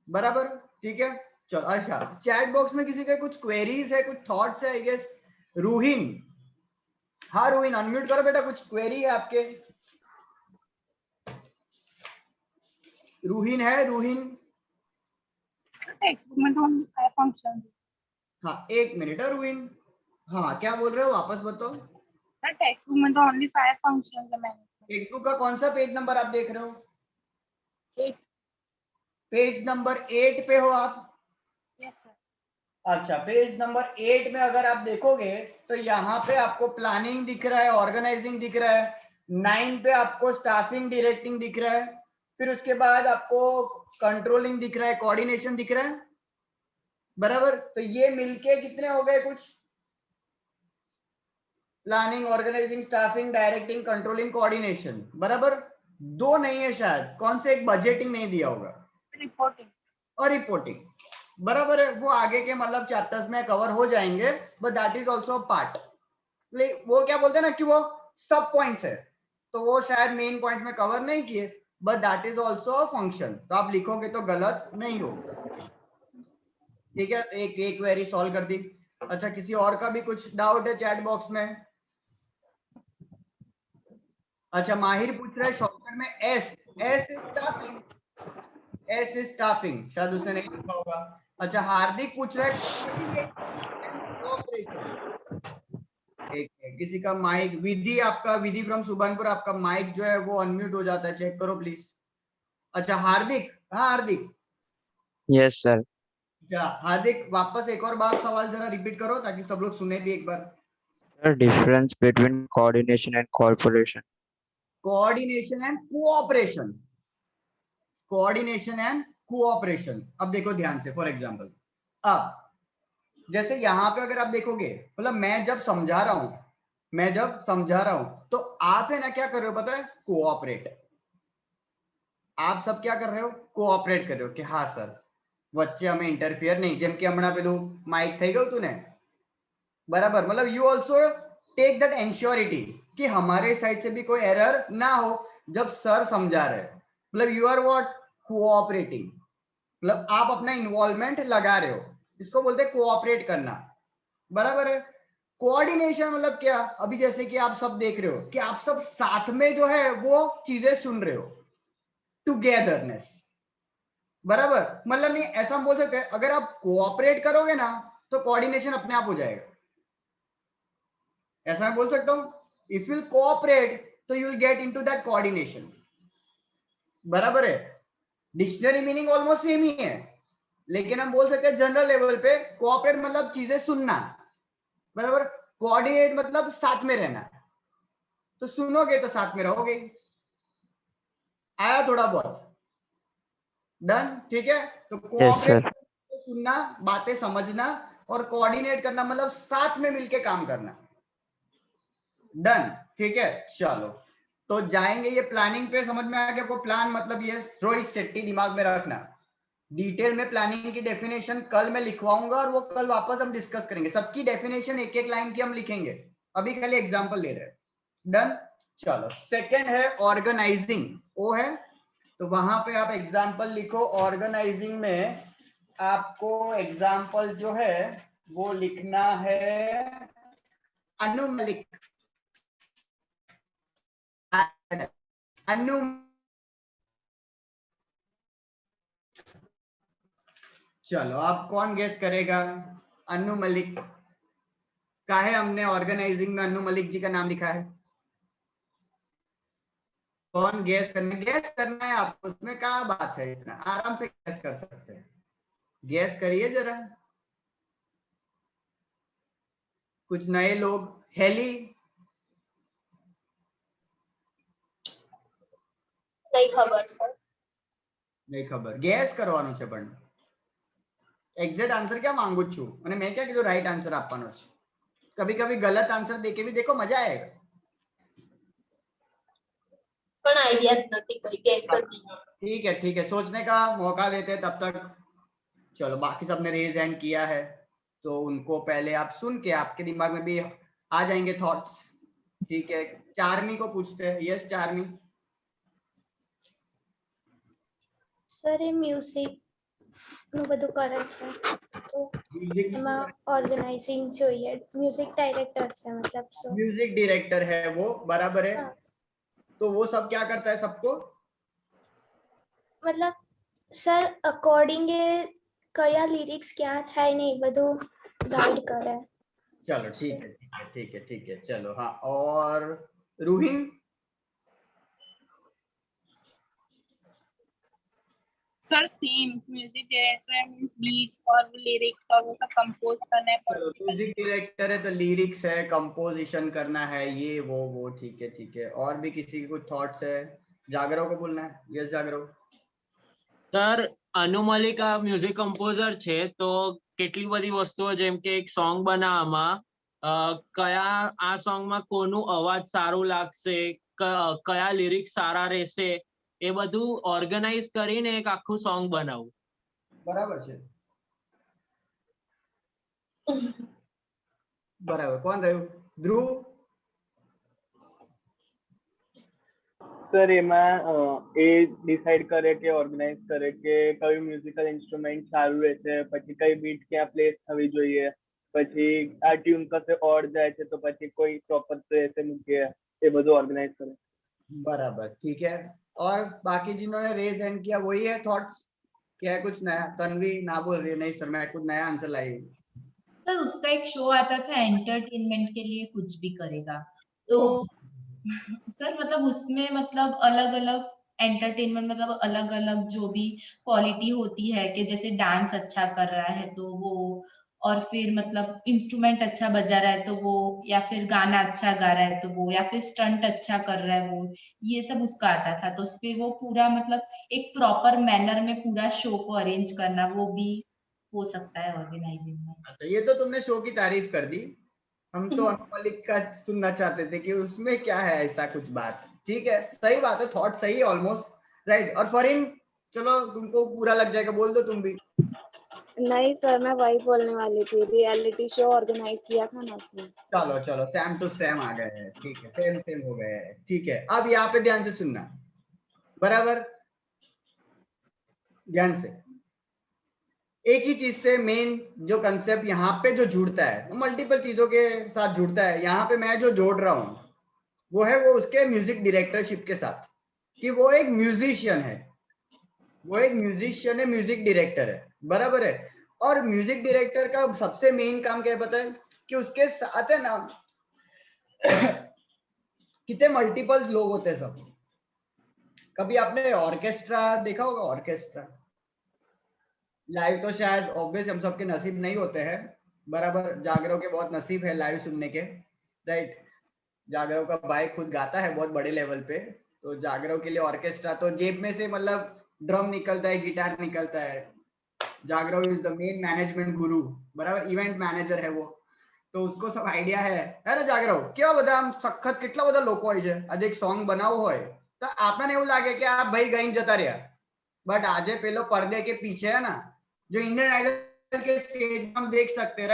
बराबर, ठीक है। चलो अच्छा, चैट बॉक्स में किसी के कुछ क्वेरीज है, कुछ थॉट्स है, आई गेस रूहिन, हाँ रूहिन अनम्यूट करो बेटा, कुछ क्वेरी है आपके, रूहिन है, रूहिन, टेक्स्ट बुक में तो ओनली 5 फंक्शन। हाँ एक मिनट है रूहिन, हाँ क्या बोल रहे हो वापस बताओ। सर टेक्स्ट बुक में तो ओनली 5 फंक्शंस है मैनेजमेंट। टेक्स्ट बुक का कौन सा पेज नंबर आप देख रहे हो? 8। पेज नंबर 8 पे हो आप? Yes sir. अच्छा, पेज नंबर 8 में अगर आप देखोगे तो यहाँ पे आपको प्लानिंग दिख रहा है, ऑर्गेनाइजिंग दिख रहा है, 9 पे आपको स्टाफिंग डायरेक्टिंग दिख रहा है, फिर उसके बाद आपको कंट्रोलिंग दिख रहा है, कोऑर्डिनेशन दिख रहा है, बराबर। तो ये मिलके कितने हो गए कुछ, planning, organising, staffing, directing, controlling, coordination, बराबर। 2 नहीं है शायद, कौन से एक, बजटिंग नहीं दिया होगा, रिपोर्टिंग और रिपोर्टिंग, बराबर है। वो आगे के मतलब चैप्टर्स में कवर हो जाएंगे, but that is also part. वो क्या बोलते हैं ना कि वो सब पॉइंट्स है, तो वो शायद मेन पॉइंट्स में कवर नहीं किए, but that is also a function, तो आप लिखोगे तो गलत नहीं होगा, ठीक है। एक क्वेरी सॉल्व कर दी। अच्छा, किसी और का भी कुछ डाउट है चैट बॉक्स में? अच्छा, माहिर पूछ रहा है शॉर्टकट में S, S is staffing, S is staffing, शायद उसने नहीं लिखा होगा। अच्छा, हार्दिक पूछ रहा है ऑपरेशन, एक किसी का माइक, विधि, आपका विधि फ्रॉम सुबनपुर, आपका माइक जो है वो अनम्यूट हो जाता है, चेक करो प्लीज। अच्छा हार्दिक, हाँ हार्दिक, यस सर। अच्छा हार्दिक वापस एक और बार सवाल जरा रिपीट करो ताकि सब लोग सुने भी एक बार। Sir difference between coordination and corporation. Coordination and cooperation, coordination and cooperation. अब देखो ध्यान से, फॉर एग्जांपल अब जैसे यहाँ पे अगर आप देखोगे, मतलब मैं जब समझा रहा हूं तो आप है ना क्या कर रहे हो पता है, कोऑपरेट। आप सब क्या कर रहे हो, कोऑपरेट कर रहे हो कि हाँ सर वच्चे हमें इंटरफियर नहीं, જેમ કે હમણાં પેલું માઇક થઈ ગયું તું ને, बराबर, मतलब यू ऑल्सो टेक दैट एंश्योरिटी कि हमारे साइड से भी कोई एरर ना हो जब सर समझा रहे, मतलब यू आर व्हाट, कोऑपरेटिंग, मतलब आप अपना इन्वॉल्वमेंट लगा रहे हो, इसको बोलते हैं कोऑपरेट करना, बराबर है। कोऑर्डिनेशन मतलब क्या, अभी जैसे कि आप सब देख रहे हो कि आप सब साथ में जो है वो चीजें सुन रहे हो, टुगेदरनेस, बराबर, मतलब नहीं ऐसा हम बोल सकते हैं अगर आप कोऑपरेट करोगे ना तो कोऑर्डिनेशन अपने आप हो जाएगा, ऐसा मैं बोल सकता हूं, इफ यू कोऑपरेट तो you will get into that coordination, बराबर है। डिक्शनरी मीनिंग ऑलमोस्ट सेम ही है, लेकिन हम बोल सकते हैं जनरल लेवल पे कोऑपरेट मतलब चीजें सुनना, बराबर, कोऑर्डिनेट मतलब साथ में रहना, तो सुनोगे तो साथ में रहोगे, आया थोड़ा बहुत, डन, ठीक है। तो कोऑपरेट सुनना, बातें समझना, और कोऑर्डिनेट करना मतलब साथ में मिलके काम करना, डन, ठीक है। चलो तो जाएंगे ये प्लानिंग पे, समझ में आ गया आपको, प्लान मतलब ये रोहित शेट्टी, दिमाग में रखना, डिटेल में प्लानिंग की डेफिनेशन कल मैं लिखवाऊंगा और वो कल वापस हम डिस्कस करेंगे, सबकी डेफिनेशन एक एक लाइन की हम लिखेंगे, अभी खाली एग्जांपल ले रहे हैं, डन। चलो सेकंड है ऑर्गेनाइजिंग, ओ है तो वहां पे आप एग्जांपल लिखो, ऑर्गेनाइजिंग में आपको एग्जांपल जो है वो लिखना है अनु मलिक, अनु, चलो आप कौन गेस करेगा, अनु मलिक का है, हमने ऑर्गेनाइजिंग में अनु मलिक जी का नाम लिखा है, कौन गेस करना है आपको, उसमें क्या बात है, इतना आराम से गेस कर सकते हैं, गेस करिए जरा, कुछ नए लोग, हेली, नहीं खबर सर, नहीं खबर, ગેસ કરવાનું છે, પણ એક્ઝેક્ટ આન્સર क्या માંગુ છું અને મેં क्या કીધું, રાઈટ આન્સર આપવાનો છે, कभी कभी गलत आंसर देके भी देखो, मजा आएगा, પણ આઈડિયા જ નથી કોઈ ગેસ જ नहीं। ठीक है सोचने का मौका देते हैं तब तक। चलो बाकी सबने रेज हैंड किया है तो उनको पहले आप सुन के आपके दिमाग में भी आ जाएंगे थॉट्स, ठीक है। चार्मी को पूछते हैं, यस चार्मी। સર એ મ્યુઝિક નું બધું કરે છે તો એમાં ઓર્ગેનાઇઝિંગ જોઈએ, મ્યુઝિક ડાયરેક્ટર છે मतलब सो म्यूजिक डायरेक्टर है वो, बराबर है। तो वो सब क्या करता है सबको, मतलब સર અકોર્ડિંગ એ કયા લિરિક્સ ક્યાં થાય ને એ બધું ગાઈડ કરે। चलो ठीक है चलो हाँ, और Ruhin. Sir same, music director means beats और लिरिक्स और वो सब कंपोज करना है, म्यूजिक डायरेक्टर है तो लिरिक्स है, कंपोजिशन करना है, ये वो ठीक है। और भी किसी के कुछ थॉट्स है, जागरो को बोलना है, यस जागरो। સર અનુ મલિક આ મ્યુઝિક કમ્પોઝર છે, તો કેટલી બધી વસ્તુઓ જેમ કે એક સોંગ બનાવવામાં કયા આ સોંગમાં કોનું અવાજ સારું લાગશે, કયા લિરિક્સ સારા રહેશે, એ બધું ઓર્ગેનાઇઝ કરીને એક આખું સોંગ બનાવું, બરાબર છે, બરાબર। કોણ રહ્યું, ધ્રુવ। સર એમાં એ ડિસાઈડ કરે કે ઓર્ગેનાઇઝ કરે કે કયું મ્યુઝિકલ ઇન્સ્ટ્રુમેન્ટ સારું રહેશે, પછી કઈ બીટ ક્યાં પ્લેસ થવી જોઈએ, પછી આ ટ્યુન કશે ઓડ જાય છે તો પછી કોઈ પ્રોપર પ્લેસે મૂકીએ, એ બધું ઓર્ગેનાઇઝ કરે। बराबर, ठीक है। और बाकी जिन्होंने रेज हैंड किया वही है थॉट्स, क्या है कुछ नया, तन्वी ना बोल रही है, नहीं सर मैं कुछ नया आंसर लाई हूँ। सर उसका एक शो आता था एंटरटेनमेंट के लिए कुछ भी करेगा, तो सर मतलब उसमें मतलब अलग अलग एंटरटेनमेंट मतलब अलग अलग जो भी क्वालिटी होती है कि जैसे डांस अच्छा कर रहा है तो वो, और फिर मतलब इंस्ट्रूमेंट अच्छा बजा रहा है तो वो, या फिर गाना अच्छा गा रहा है तो वो, या फिर स्टंट अच्छा कर रहा है वो, ये सब उसका आता था। तो उसपे वो पूरा मतलब एक प्रॉपर मैनर में पूरा शो को अरेंज करना वो भी हो सकता है ऑर्गेनाइजिंग में। अच्छा, ये तो तुमने शो की तारीफ कर दी, हम तो अनु मलिक का सुनना चाहते थे कि उसमें क्या है ऐसा कुछ बात। ठीक है, सही बात है, थॉट सही है ऑलमोस्ट राइट। और फरीन, चलो तुमको पूरा लग जाएगा, बोल दो तुम भी। नहीं सर, मैं वही बोलने वाली थी, रियलिटी शो ऑर्गेनाइज किया था ना उसने। चलो चलो, सेम टू सेम आ गए हैं, ठीक है, सेम सेम हो गए हैं। ठीक है, अब यहाँ पे ध्यान से सुनना, बराबर, ध्यान से। एक ही चीज से मेन जो कंसेप्ट यहाँ पे जो जुड़ता है, मल्टीपल चीजों के साथ जुड़ता है। यहाँ पे मैं जो जोड़ रहा हूँ वो है वो उसके म्यूजिक डायरेक्टरशिप के साथ, कि वो एक म्यूजिशियन है, वो एक म्यूजिशियन है, म्यूजिक डायरेक्टर है, बराबर है। और म्यूजिक डायरेक्टर का सबसे मेन काम क्या है पता है, कि उसके साथ है ना कितने मल्टीपल लोग होते हैं सब। कभी आपने ऑर्केस्ट्रा देखा होगा, ऑर्केस्ट्रा लाइव तो शायद ऑब्वियस हम सबके नसीब नहीं होते हैं, बराबर। जागरों के बहुत नसीब है लाइव सुनने के, राइट। जागरों का भाई खुद गाता है बहुत बड़े लेवल पे, तो जागरों के लिए ऑर्केस्ट्रा तो जेब में से मतलब ड्रम निकलता है, गिटार निकलता है। जागरो इज द मेन मैनेजमेंट गुरु, बराबर, इवेंट मैनेजर है वो, तो उसको सब आइडिया है ना। जागरो क्या બધા આમ સખત કેટલા બધા લોકો હોય છે, આજે એક સોંગ બનાવવું હોય તો આપણને એવું લાગે કે આ ભાઈ ગઈને જતા રહ્યા, બટ આજે પેલો पर्दे के पीछे है ना, जो इंडियन आइडल के स्टेज हम देख सकते हैं,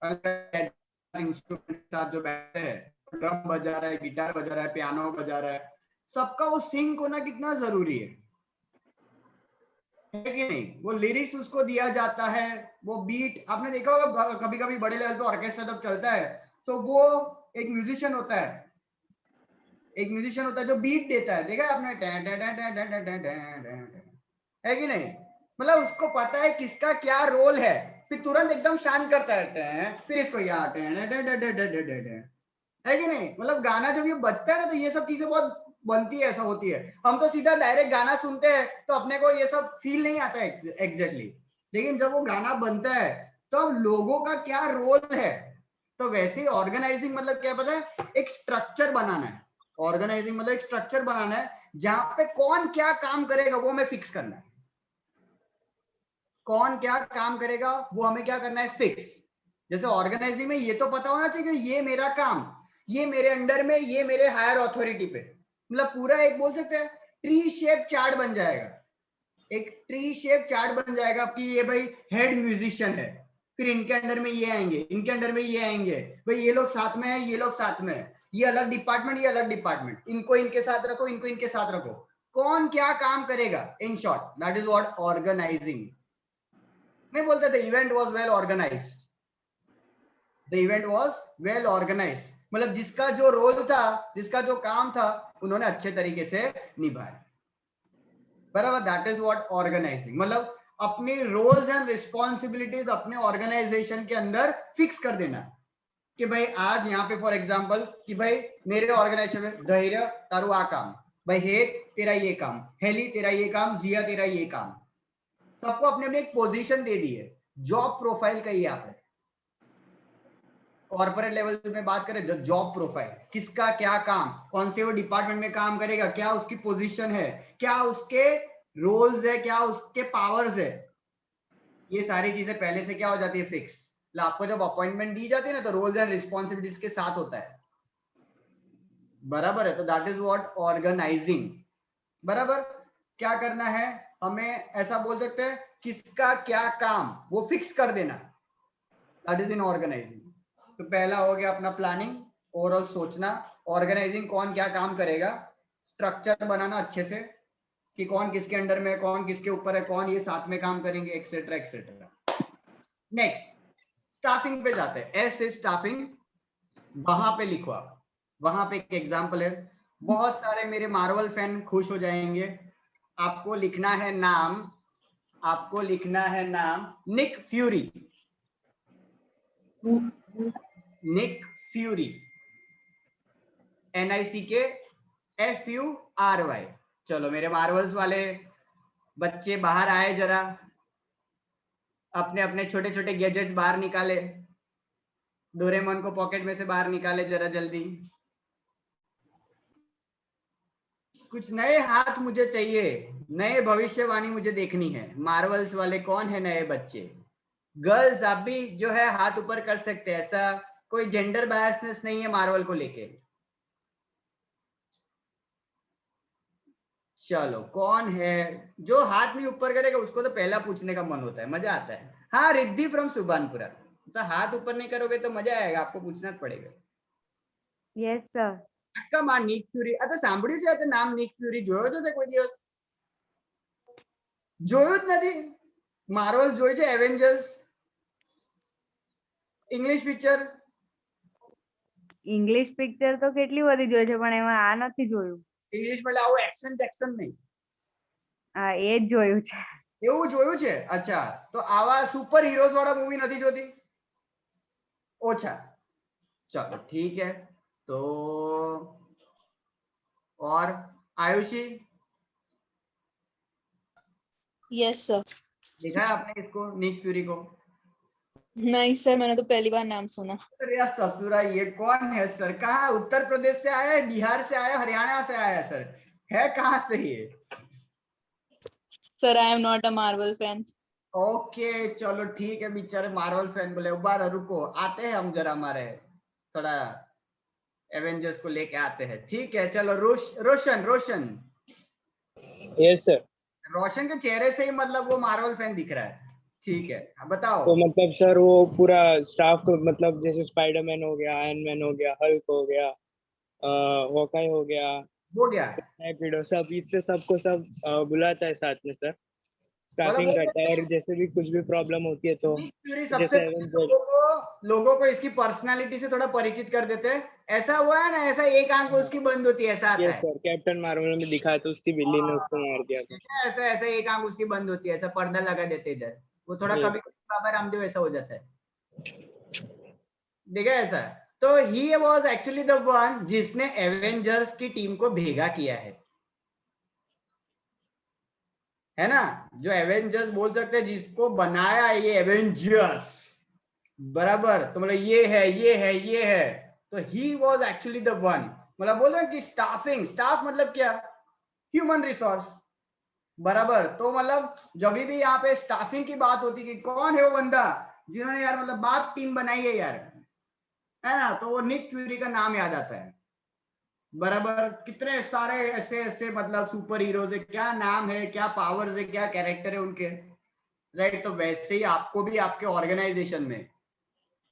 राइट, इंस्ट्रूमेंट साथ जो बैठे हैं, ड्रम बजा रहा है, गिटार बजा रहा है, पियानो बजा रहा है, सबका वो सिंक होना कितना जरूरी है कि नहीं। वो लिरिक्स उसको दिया जाता है, वो बीट आपने देखा होगा, कभी कभी बड़े लेवल पे ऑर्केस्ट्रा जब चलता है तो वो एक म्यूजिशियन होता है, एक म्यूजिशियन होता है जो बीट देता है, देखा है आपने, है कि नहीं। मतलब उसको पता है किसका क्या रोल है, फिर तुरंत एकदम शांत करता है, फिर इसको याद है कि नहीं। मतलब गाना जब ये बजता है ना तो ये सब चीजें बहुत बनती है, ऐसा होती है। हम तो सीधा डायरेक्ट गाना सुनते हैं तो अपने को ये सब फील नहीं आता है एग्जैक्टली, लेकिन जब वो गाना बनता है तो अब लोगों का क्या रोल है, तो वैसे ही ऑर्गेनाइजिंग मतलब क्या पता है, एक स्ट्रक्चर बनाना है। ऑर्गेनाइजिंग मतलब एक स्ट्रक्चर बनाना है जहां पे कौन क्या काम करेगा वो हमें फिक्स करना है, कौन क्या काम करेगा वो हमें क्या करना है, फिक्स। जैसे ऑर्गेनाइजिंग में ये तो पता होना चाहिए कि ये मेरा काम, ये मेरे अंडर में, ये मेरे हायर अथॉरिटी पे, मतलब पूरा एक बोल सकते हैं ट्री शेप चार्ट बन जाएगा, एक ट्री शेप चार्ट बन जाएगा कि ये भाई हेड म्यूजिशियन है, फिर इनके अंडर में ये आएंगे, इनके अंडर में ये आएंगे, भाई ये लोग साथ में है, ये लोग साथ में है, ये अलग डिपार्टमेंट, ये अलग डिपार्टमेंट, इनको इनके साथ रखो, इनको इनके साथ रखो, कौन क्या काम करेगा। In short that is what organising. मैं बोलते थे event was well organised, the event was well organised, मतलब जिसका जो रोल था, जिसका जो काम था, उन्होंने अच्छे तरीके से निभाया, बराबर। दैट इज व्हाट ऑर्गेनाइजिंग, मतलब अपनी रोल्स एंड रिस्पॉन्सिबिलिटीज अपने ऑर्गेनाइजेशन के अंदर फिक्स कर देना कि भाई आज यहाँ पे फॉर एग्जांपल कि भाई मेरे ऑर्गेनाइजेशन में धैर्य तारू आ काम, भाई हेत तेरा ये काम, हेली तेरा ये काम, जिया तेरा ये काम, सबको अपने अपने एक पोजीशन दे दी है। जॉब प्रोफाइल कही आपने, कॉर्पोरेट लेवल में बात करें, जॉब प्रोफाइल, किसका क्या काम, कौन से वो डिपार्टमेंट में काम करेगा, क्या उसकी पोजीशन है, क्या उसके रोल्स है, क्या उसके पावर्स है, ये सारी चीजें पहले से क्या हो जाती है, फिक्स। आपको जब अपॉइंटमेंट दी जाती है ना तो रोल्स एंड रिस्पॉन्सिबिलिटीज के साथ होता है, बराबर है। तो दैट इज व्हाट ऑर्गेनाइजिंग, बराबर। क्या करना है हमें, ऐसा बोल सकते हैं किसका क्या काम वो फिक्स कर देना, दैट इज इन ऑर्गेनाइजिंग। तो पहला हो गया अपना प्लानिंग, ओवरऑल सोचना, ऑर्गेनाइजिंग कौन क्या काम करेगा, स्ट्रक्चर बनाना अच्छे से कि कौन किसके अंडर में है, कौन किसके ऊपर है, कौन ये साथ में काम करेंगे, एक्सेट्रा एक्सेट्रा। नेक्स्ट स्टाफिंग पे जाते हैं, एस इज स्टाफिंग, वहां पे लिखो आप, वहां पे एक एग्जांपल है, बहुत सारे मेरे मार्वल फैन खुश हो जाएंगे। आपको लिखना है नाम, आपको लिखना है नाम Nick Fury. Nick Fury, NICKFURY। चलो मेरे मार्वल्स वाले बच्चे बाहर आए, जरा अपने अपने छोटे छोटे गैजेट्स बाहर निकाले, डोरेमोन को पॉकेट में से बाहर निकाले जरा जल्दी। कुछ नए हाथ मुझे चाहिए, नए भविष्यवाणी मुझे देखनी है। मार्वल्स वाले कौन है नए बच्चे? गर्ल्स आप भी जो है हाथ ऊपर कर सकते हैं, ऐसा कोई जेंडर बायसनेस नहीं है मार्वल को लेके। चलो कौन है जो हाथ नहीं ऊपर करेगा उसको तो पहला पूछने का मन होता है, मजा आता है। हाँ, रिद्धि फ्रॉम सुभानपुरा। ऐसा हाथ ऊपर नहीं करोगे तो मजा आएगा, आपको पूछना पड़ेगा। Yes sir. માં નિક ફ્યુરી, આ તો સાંભળ્યું છે, આ તો નામ નિક ફ્યુરી જોયો તો તે કોઈ દિવસ? જોયું જ નથી? માર્વલ જોઈ છે? Avengers English picture? English picture તો કેટલી બધી જોઈ છે પણ એમાં આ નથી જોયું. ઇંગ્લિશ માં આવું એક્શન નહીં? હા, એ જ જોયું છે. એવું જોયું છે? અચ્છા, તો આવા સુપર હીરોઝ વાળા મૂવી નથી જોતી? ઓછા, ચલો ठीक है। तो और आयुषी? Yes sir. देखा है आपने इसको, निक फ्यूरी को? नहीं सर, मैंने तो पहली बार नाम सुना। अरे यार ससुरा, ये कौन है सर? कहाँ, उत्तर प्रदेश से आया है, बिहार से आया, हरियाणा से आया सर? है कहाँ से ये? Sir I am not a Marvel fan. Okay चलो ठीक है, बेचारे मार्वल फैन बोले। बार रुको, आते हैं हम जरा, हमारे थोड़ा एवेंजर्स को लेके आते हैं। ठीक है चलो। रोशन। Yes sir. रोशन के चेहरे से ही मतलब वो मार्वल फैन दिख रहा है। ठीक है, बताओ। तो मतलब सर वो पूरा स्टाफ को, मतलब जैसे स्पाइडरमैन हो गया, आयरन मैन हो गया, हल्क हो गया, हॉकाई हो गया, सब इससे सबको सब बुलाता है साथ में सर, स्टार्टिंग करता है। और जैसे भी कुछ भी प्रॉब्लम होती है तो सबसे लोगों को इसकी पर्सनालिटी से थोड़ा परिचित कर देते हैं। ऐसा हुआ है ना, ऐसा एक आंख उसकी बंद होती है, ऐसा आता है सर। कैप्टन मार्वल में दिखाया तो उसकी बिल्ली ने उसको मार दिया था। ऐसा एक आंख उसकी बंद होती है, ऐसा पर्दा लगा देते इधर, वो थोड़ा कभी बाबा रामदेव ऐसा हो जाता है, देखा ऐसा। तो he was actually the one जिसने एवेंजर्स की टीम को भेगा किया है ना, जो एवेंजर्स बोल सकते हैं, जिसको बनाया ये एवेंजर्स, बराबर। तो मतलब ये है, तो he was actually the one. मतलब बोल रहे कि स्टाफ मतलब क्या? ह्यूमन रिसोर्स, बराबर। तो मतलब जब भी यहाँ पे स्टाफिंग की बात होती कि कौन है वो बंदा जिन्होंने यार मतलब बात टीम बनाई है यार, है ना, तो वो निक फ्यूरी का नाम याद आता है, बराबर। कितने सारे ऐसे मतलब सुपर हीरोज है, क्या नाम है, क्या पावर्स है, क्या कैरेक्टर है उनके, राइट। तो वैसे ही आपको भी आपके ऑर्गेनाइजेशन में,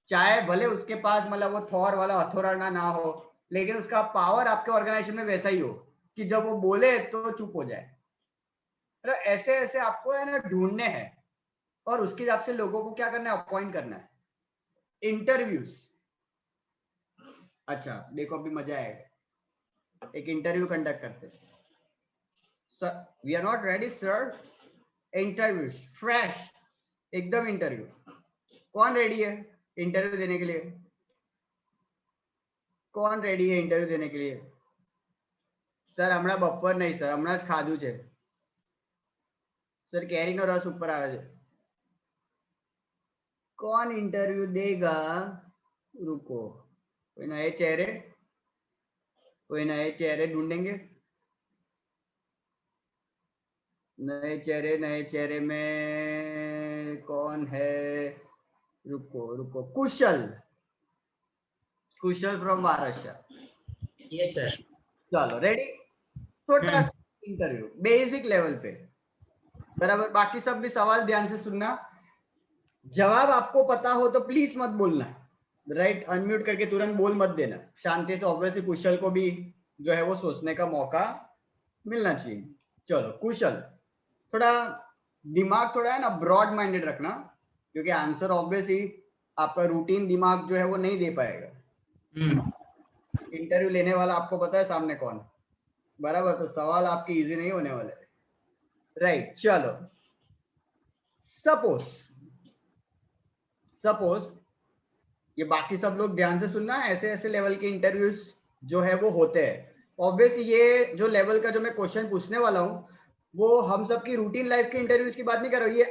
चाहे भले उसके पास मतलब वो थॉर वाला हथौड़ा ना हो, लेकिन उसका पावर आपके ऑर्गेनाइजेशन में वैसा ही हो कि जब वो बोले तो चुप हो जाए। तो ऐसे आपको है ना ढूंढने हैं, और उसके हिसाब से लोगों को क्या करना है, अपॉइंट करना है। इंटरव्यूज, अच्छा देखो अभी मजा आएगा, एक इंटरव्यू कंडक्ट करते हैं। Sir we are not ready sir, interviews fresh एकदम इंटरव्यू। कौन रेडी है इंटरव्यू देने के लिए? कौन रेडी है इंटरव्यू देने के लिए? सर हमણાં બપોર નહીં સર, હમણાં જ ખાધું છે સર, કેરીનો રસ ઉપર આવે છે। कौन इंटरव्यू देगा? रुको, कोई नए चेहरे ढूंढेंगे। नए चेहरे में कौन है? रुको, Kushal from Maharashtra. Yes sir. चलो रेडी, छोटा सा इंटरव्यू बेसिक लेवल पे, बराबर। बाकी सब भी सवाल ध्यान से सुनना, जवाब आपको पता हो तो प्लीज मत बोलना, राइट। अनम्यूट करके तुरंत बोल मत देना, शांति से। ऑब्वियसली कुशल को भी जो है वो सोचने का मौका मिलना चाहिए। चलो कुशल, थोड़ा दिमाग थोड़ा है ना ब्रॉड माइंडेड रखना, क्योंकि आंसर ऑब्वियसली आपका रूटीन दिमाग जो है वो नहीं दे पाएगा। इंटरव्यू लेने वाला आपको पता है सामने कौन, बराबर। तो सवाल आपके इजी नहीं होने वाले, राइट। चलो सपोज ये बाकी सब लोग ध्यान से सुनना, ऐसे ऐसे लेवल के इंटरव्यूज जो है वो होते हैं। ऑब्वियस ये जो लेवल का जो मैं क्वेश्चन पूछने वाला हूँ वो हम सब की रूटीन लाइफ के इंटरव्यूज की बात नहीं कर रहा हूँ। ये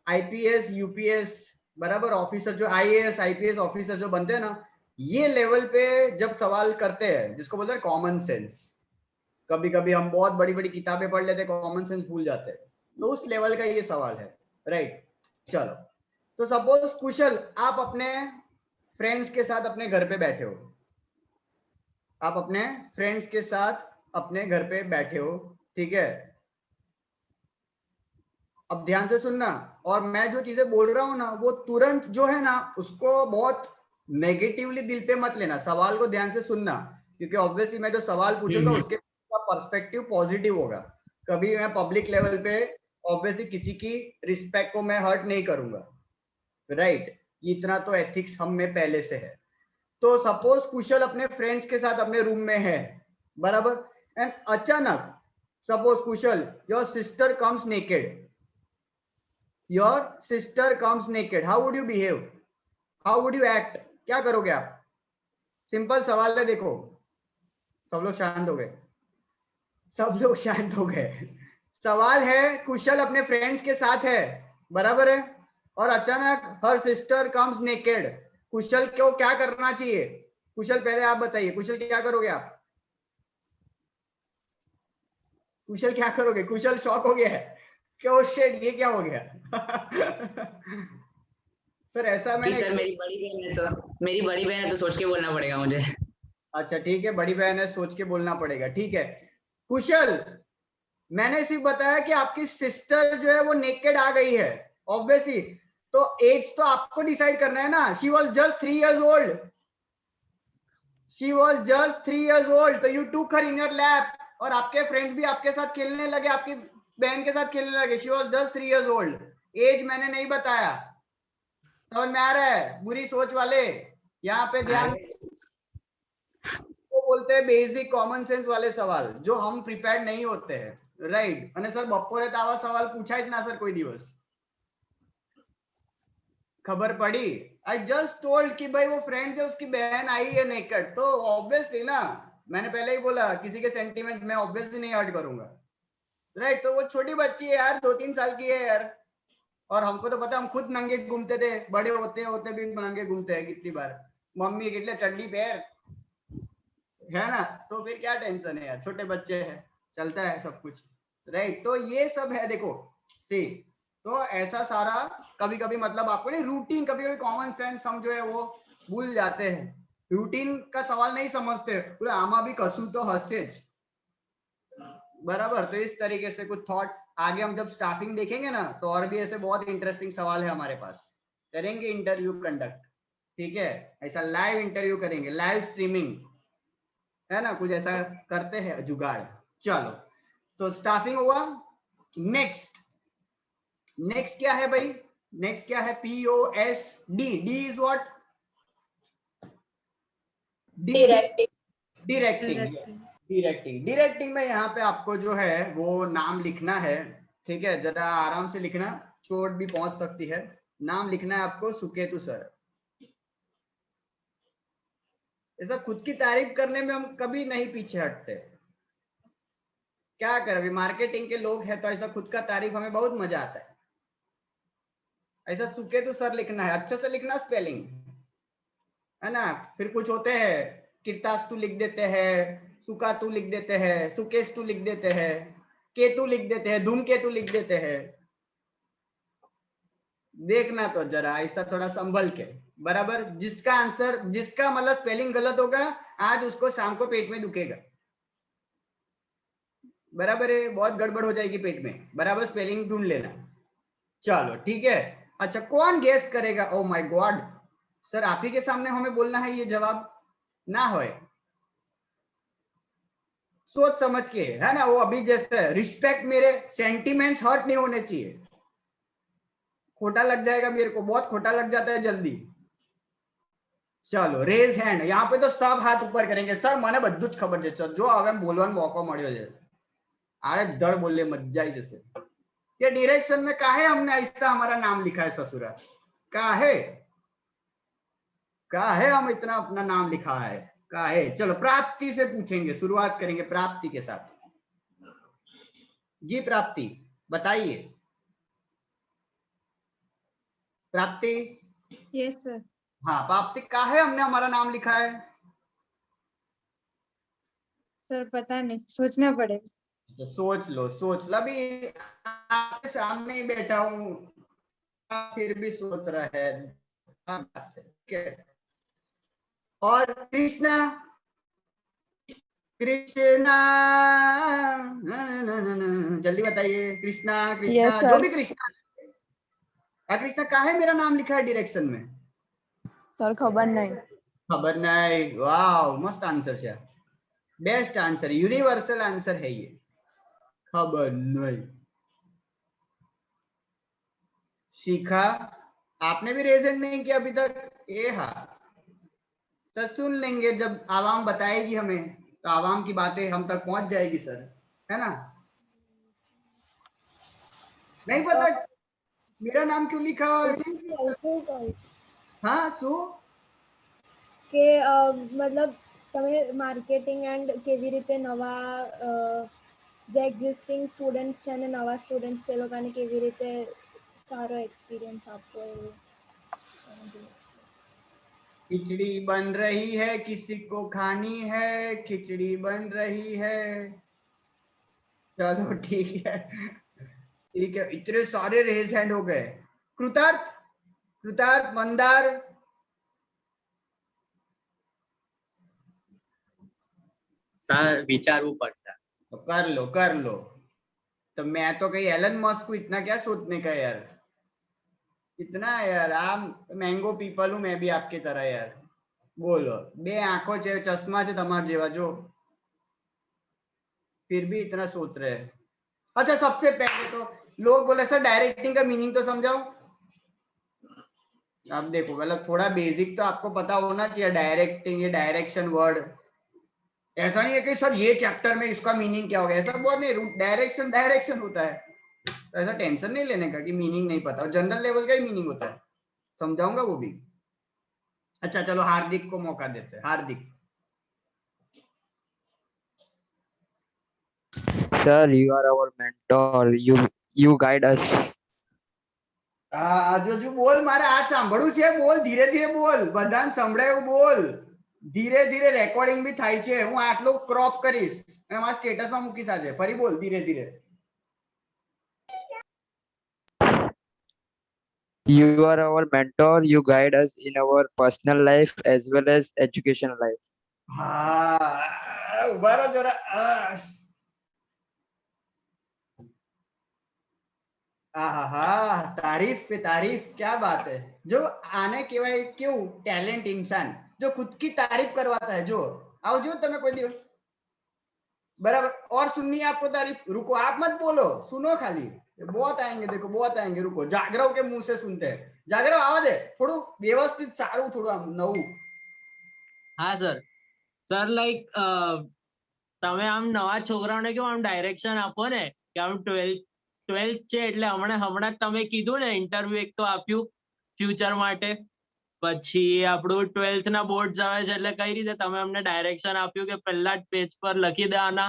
आईपीएस यूपीएस बराबर ऑफिसर, जो आईएएस आईपीएस ऑफिसर जो बनते हैं ना, ये लेवल पे जब सवाल करते हैं जिसको बोलते हैं कॉमन सेंस। कभी कभी हम बहुत बड़ी बड़ी किताबें पढ़ लेते हैं, कॉमन सेंस भूल जाते हैं, तो उस लेवल का ये सवाल है, राइट। चलो, तो सपोज कुशल आप अपने फ्रेंड्स के साथ अपने घर पे बैठे हो, आप अपने फ्रेंड्स के साथ अपने घर पे बैठे हो, ठीक है। अब ध्यान से सुनना, और मैं जो चीजें बोल रहा हूं ना वो तुरंत जो है ना उसको बहुत नेगेटिवली दिल पे मत लेना, सवाल को ध्यान से सुनना, क्योंकि ऑब्वियसली मैं जो सवाल पूछूंगा उसके पर्सपेक्टिव पॉजिटिव होगा। कभी मैं पब्लिक लेवल पे ऑब्वियसली किसी की रिस्पेक्ट को मैं हर्ट नहीं करूंगा, राइट। इतना तो एथिक्स हम में पहले से है। तो सपोज कुशल अपने फ्रेंड्स के साथ अपने रूम में है, बराबर, एंड अचानक suppose Kusal your sister comes naked, how would you behave, how would you act, क्या करोगे आप? सिंपल सवाल है, देखो सब लोग शांत हो गए, सवाल है कुशल अपने फ्रेंड्स के साथ है, बराबर है, और अचानक हर सिस्टर कम्स नेकेड, कुशल को क्या करना चाहिए? कुशल पहले आप बताइए, कुशल क्या करोगे आप? कुशल क्या करोगे? कुशल शॉक हो गया है, क्या शिट ये क्या हो गया? सर ऐसा मैंने सर मेरी बड़ी बहन है तो सोच के बोलना पड़ेगा मुझे। अच्छा ठीक है, बड़ी बहन है, सोच के बोलना पड़ेगा, ठीक है। कुशल, मैंने सिर्फ बताया कि आपकी सिस्टर जो है वो नेकेड आ गई है, ऑब्वियसली तो एज तो आपको डिसाइड करना है ना। She was just 3 years old, तो you took her in your lap, और आपके फ्रेंड्स भी आपके साथ खेलने लगे, आपकी बहन के साथ खेलने लगे। She was just 3 years old, age मैंने नहीं बताया, समझ में आ रहा है? बुरी सोच वाले यहाँ पे ध्यान, वो बोलते हैं बेसिक कॉमन सेंस वाले सवाल जो हम प्रिपेयर्ड नहीं होते हैं, राइट। અને સર બપોરે તો આવા સવાલ પૂછાય જ ના સર કોઈ દિવસ, खबर पड़ी? आई जस्ट टोल्ड कि भाई वो फ्रेंड है उसकी बहन आई है नेकेड, तो ऑब्वियसली ना, मैंने पहले ही बोला किसी के सेंटीमेंट में ऑब्वियसली नहीं हर्ट करूंगा, राइट। तो वो छोटी बच्ची है यार, 2-3 साल की है यार, और हमको तो पता, हम खुद नंगे घूमते थे, बड़े होते होते भी नंगे घूमते हैं कितनी बार, मम्मी कितने चड्डी पैर है ना, तो फिर क्या टेंशन है यार, छोटे बच्चे हैं, चलता है सब कुछ, राइट। तो ये सब है, देखो सी, तो ऐसा सारा कभी कभी मतलब आपको नहीं, रूटीन कभी कभी कॉमन सेंस हम जो है वो भूल जाते हैं, रूटीन का सवाल नहीं समझते, पूरे आमा भी कसू तो हंसेज, बराबर। तो इस तरीके से कुछ थॉट्स, आगे हम जब स्टाफिंग देखेंगे ना तो और भी ऐसे बहुत इंटरेस्टिंग सवाल है हमारे पास, करेंगे इंटरव्यू कंडक्ट, ठीक है, ऐसा लाइव इंटरव्यू करेंगे, लाइव स्ट्रीमिंग है ना, कुछ ऐसा करते हैं जुगाड़। चलो, तो स्टाफिंग हुआ। नेक्स्ट क्या है भाई? नेक्स्ट क्या है? POSD, D is what? Directing में यहाँ पे आपको जो है वो नाम लिखना है, ठीक है, जरा आराम से लिखना, चोट भी पहुंच सकती है। नाम लिखना है आपको सुकेतु सर। ऐसा खुद की तारीफ करने में हम कभी नहीं पीछे हटते, क्या करें, अभी मार्केटिंग के लोग हैं तो ऐसा खुद का तारीफ हमें बहुत मजा आता है। ऐसा सुकेतु सर लिखना है, अच्छे से लिखना, स्पेलिंग है ना। फिर कुछ होते हैं किरतास्तु लिख देते हैं, सुकातु लिख देते हैं, सुकेस्तु लिख देते हैं, केतु लिख देते हैं, धूमकेतु लिख देते हैं। देखना तो जरा ऐसा थोड़ा संभल के, बराबर। जिसका आंसर, जिसका मतलब स्पेलिंग गलत होगा आज उसको शाम को पेट में दुखेगा, बराबर है, बहुत गड़बड़ हो जाएगी पेट में, बराबर स्पेलिंग ढूंढ लेना। चलो ठीक है। अच्छा, कौन गेस करेगा? ओ माय गॉड सर, आप ही के सामने हमें बोलना है ये जवाब, ना होए सोच समझ के, है ना। वो अभी जैसे रिस्पेक्ट, मेरे सेंटिमेंट्स हर्ट नहीं होने चाहिए, खोटा लग जाएगा मेरे को, बहुत खोटा लग जाता है जल्दी। चलो रेज हैंड, यहाँ पे तो सब हाथ ऊपर करेंगे। सर મને બધું જ ખબર છે, જો હવે બોલવાનો મોકો મળ્યો છે, આડે ધડ બોલે મજા આવી જશે। ये डायरेक्शन में काहे हमने ऐसा हमारा नाम लिखा है ससुरा? काहे हम इतना अपना नाम लिखा है? काहे? चलो प्राप्ति से पूछेंगे, शुरुआत करेंगे प्राप्ति के साथ। जी प्राप्ति बताइए। प्राप्ति। Yes sir. हाँ प्राप्ति, काहे हमने हमारा नाम लिखा है? सर पता नहीं, सोचना पड़ेगा। तो सोच लो अभी आपके सामने ही बैठा हूँ, फिर भी सोच रहा है। ठीक है। और कृष्णा जल्दी बताइए। कृष्णा Yes, जो sir. भी कृष्णा काहे मेरा नाम लिखा है डायरेक्शन में? सर खबर नहीं। वाह मस्त आंसर है, बेस्ट आंसर, यूनिवर्सल आंसर है ये, खबर नहीं। शिखा आपने भी रेजेंट नहीं किया अभी तक? ये हाँ सर, सुन लेंगे जब आवाम बताएगी हमें, तो आवाम की बातें हम तक पहुंच जाएगी सर, है ना? नहीं पता मेरा नाम क्यों लिखा? हाँ सो કે મતલબ તમે માર્કેટિંગ એન્ડ કેવી રીતે નવા જે એક્ઝિસ્ટિંગ સ્ટુડન્ટ્સ છે અને નવા સ્ટુડન્ટ્સ છે એ લોકોને કેવી રીતે સારો એક્સપિરિયન્સ આપવો એવું. खिचड़ी बन रही है, किसी को खानी है, खिचड़ी बन रही है। चलो ठीक है। इतने सारे रेज हैंड हो गए। कृतार्थ मंदार सर विचारવું પડશે। तो कर लो। तो मैं तो कहीं एलन मस्क को इतना क्या सोचने का यार, इतना यार, आप मैंगो पीपल हूं मैं भी आपकी तरह यार। बोलो, बे आंखों છે, चश्मा છે તમાર જેવા जो, फिर भी इतना सोच रहे हैं। अच्छा सबसे पहले तो लोग बोले सर डायरेक्टिंग का मीनिंग तो समझाओ। अब देखो मतलब थोड़ा बेसिक तो आपको पता होना चाहिए, डायरेक्टिंग ये डायरेक्शन वर्ड, ऐसा नहीं है कि सर ये चैप्टर में इसका मीनिंग क्या होगा, ऐसा बहुत नहीं, डायरेक्शन होता है, तो ऐसा टेंशन नहीं लेने का कि मीनिंग नहीं पता, जनरल लेवल का ही मीनिंग होता है, समझाऊंगा वो भी। अच्छा चलो हार्दिक को मौका देते हैं। हार्दिक Sir, you are our mentor. You guide us. જો બોલ, મારે આ સાંભળવું છે, બોલ ધીરે ધીરે બોલ, બધાને સંભળાય એવું બોલ, ધીરે ધીરે રેકોર્ડિંગ બી થાય છે, હું આટલું ક્રોપ કરીશ અને મારા સ્ટેટસમાં મૂકીશ આજે, ફરી બોલ ધીરે ધીરે। You are our mentor. You guide us in our personal life as well as education life. હા ઉભા રહો જરા। तारीफ पे तारीफ, क्या बात है। जो आने के क्यों टैलेंट इंसान जो खुद की तारीफ करवाता है, जो आओ जो तमें कोई दिवस बराबर। और सुननी है आपको तारीफ, रुको आप मत बोलो, सुनो खाली, बहुत आएंगे, देखो बहुत आएंगे, रुको। जागरव के मुंह से सुनते हैं, जागरव आवा दे थोड़ू व्यवस्थित सारू, थोड़ू आम नवू। हाँ सर लाइक તમે આમ નવા છોકરાઓને કેવું આમ ડાયરેક્શન આપો ને કે આમ 12th છે એટલે હમણાં તમે કીધું ને ઇન્ટરવ્યુ એક તો આપ્યું ફ્યુચર માટે, પછી આપણું 12th ના બોર્ડ્સ આવે છે એટલે કઈ રીતે તમે અમને ડાયરેક્શન આપ્યું કે પહેલા જ પેજ પર લખી દેવાના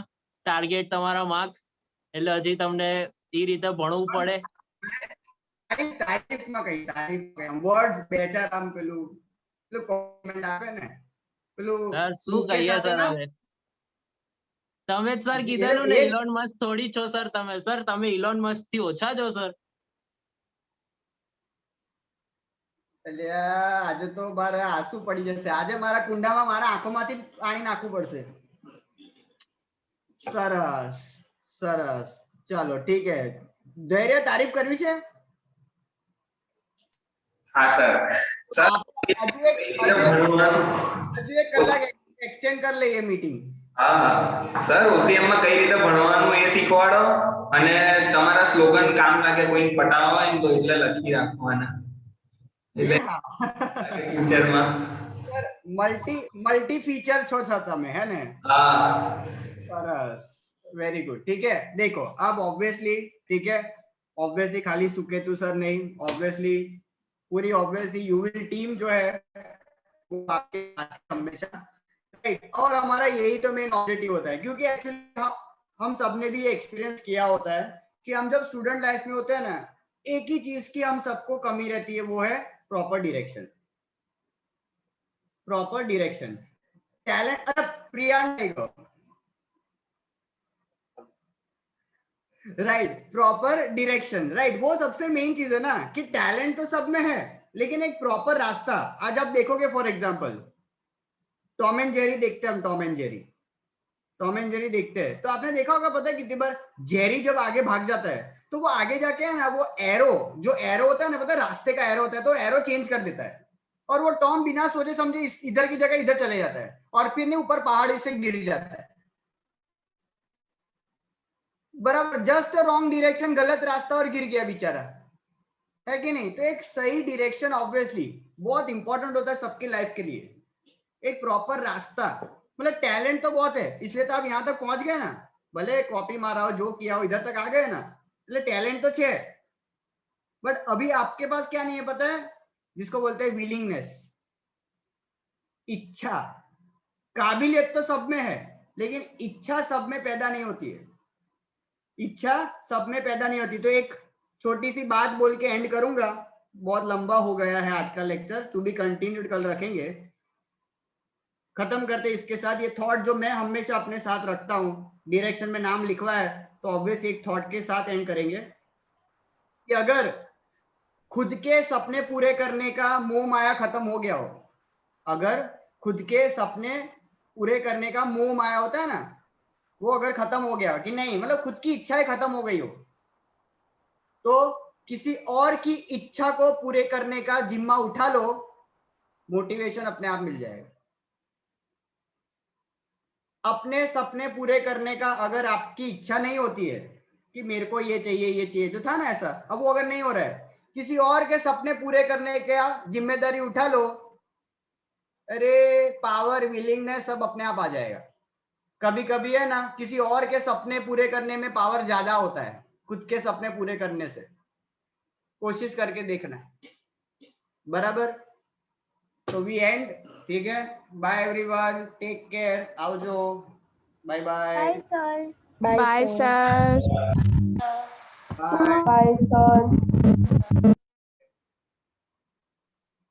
ટાર્ગેટ તમારા માર્ક્સ, એટલે હજી તમને એ રીતે ભણવું પડે। તારીફમાં કઈ વર્ડ્સ બે ચાર આમ પેલું કોમેન્ટ આપે ને પેલું સર શું કહીએ સર હવે, તમે જ સર કીધેલું ને ઇલોન મસ્ક થોડી છો સર તમે, સર તમે ઇલોન મસ્ક થી ઓછા છો સર। આજે તો મારે આંસુ પડી જશે, આજે મારા કુંડામાં મારા આંખોમાંથી પાણી નાખવું પડશે। સરસ સરસ, ચલો ठीक है। ધૈર્ય તારીફ કરવી છે? हाँ सर। હજુ એક કલાક એક્સટેન્ડ કરી લઈએ મીટિંગ। હા સર ઓસીએમ માં કઈ રીતે ભણવાનું એ શીખવાડો, અને તમારા સ્લોગન કામ લાગે કોઈ પટાવા હોય ને તો એટલે લખી રાખવાના, એટલે ફ્યુચરમાં મલ્ટી ફીચર છો તમે, है ना? हाँ सरस, वेरी गुड। ठीक है देखो अब ऑब्वियसली ठीक है, ऑब्वियसली खाली सुकेतु सर नहीं, ऑब्वियसली पूरी ऑब्वियसली यूवी टीम जो है वो आपके साथ हमेशा, राइट। और हमारा यही तो मेन ऑब्जेक्टिव होता है, क्योंकि एक्चुअली हम सबने भी ये एक्सपीरियंस किया होता है कि हम जब स्टूडेंट लाइफ में होते हैं ना, एक ही चीज की हम सबको कमी रहती है, वो है proper direction. Proper direction, talent. अरे Priyank, right, proper direction, right, वो सबसे मेन चीज है ना, कि टैलेंट तो सब में है लेकिन एक प्रॉपर रास्ता। आज आप देखोगे for example Tom and Jerry देखते हैं हम, टॉम एंड जेरी देखते हैं, तो आपने देखा होगा, पता है कितनी बार जेरी जब आगे भाग जाता है तो वो आगे जाके है ना, वो एरो, जो एरो होता है ना, पता है रास्ते का एरो होता है, तो एरो चेंज कर देता है, और वो टॉम बिना सोचे समझे इधर की जगह इधर चले जाता है, और फिर नहीं ऊपर पहाड़ से गिर जाता है। बराबर, जस्ट रॉन्ग डायरेक्शन, गलत रास्ता, और गिर गया बेचारा, है कि नहीं। तो एक सही डायरेक्शन ऑब्वियसली बहुत इंपॉर्टेंट होता है सबकी लाइफ के लिए, एक प्रॉपर रास्ता। मतलब टैलेंट तो बहुत है, इसलिए तो आप यहाँ तक पहुंच गए ना, भले कॉपी मारा हो, जो किया हो, इधर तक आ गए ना, मतलब टैलेंट तो है। बट अभी आपके पास क्या नहीं है पता है, जिसको बोलते हैं विलिंगनेस, इच्छा। काबिलियत तो सब में है लेकिन इच्छा सब में पैदा नहीं होती है, इच्छा सब में पैदा नहीं होती। तो एक छोटी सी बात बोल के एंड करूंगा, बहुत लंबा हो गया है आज का लेक्चर, टू बी कंटिन्यूड कल रखेंगे। खत्म करते इसके साथ, ये थॉट जो मैं हमेशा अपने साथ रखता हूँ, डायरेक्शन में नाम लिखवा है तो ऑब्वियस एक थॉट के साथ एंड करेंगे कि अगर खुद के सपने पूरे करने का मोह माया खत्म हो गया हो, अगर खुद के सपने पूरे करने का मोह माया होता है ना, वो अगर खत्म हो गया कि नहीं, मतलब खुद की इच्छाएं खत्म हो गई हो, तो किसी और की इच्छा को पूरे करने का जिम्मा उठा लो, मोटिवेशन अपने आप मिल जाएगा। अपने सपने पूरे करने का अगर आपकी इच्छा नहीं होती है कि मेरे को ये चाहिए, जो था ना ऐसा, अब वो अगर नहीं हो रहा है, किसी और के सपने पूरे करने का जिम्मेदारी उठा लो, अरे पावर, विलिंगनेस सब अपने आप आ जाएगा। कभी कभी है ना, किसी और के सपने पूरे करने में पावर ज्यादा होता है खुद के सपने पूरे करने से, कोशिश करके देखना, बराबर। तो वी एंड, ठीक है, बाय एवरीवन, टेक केयर, आवजो, bye bye. Bye sir. Bye sir. Bye bye sir.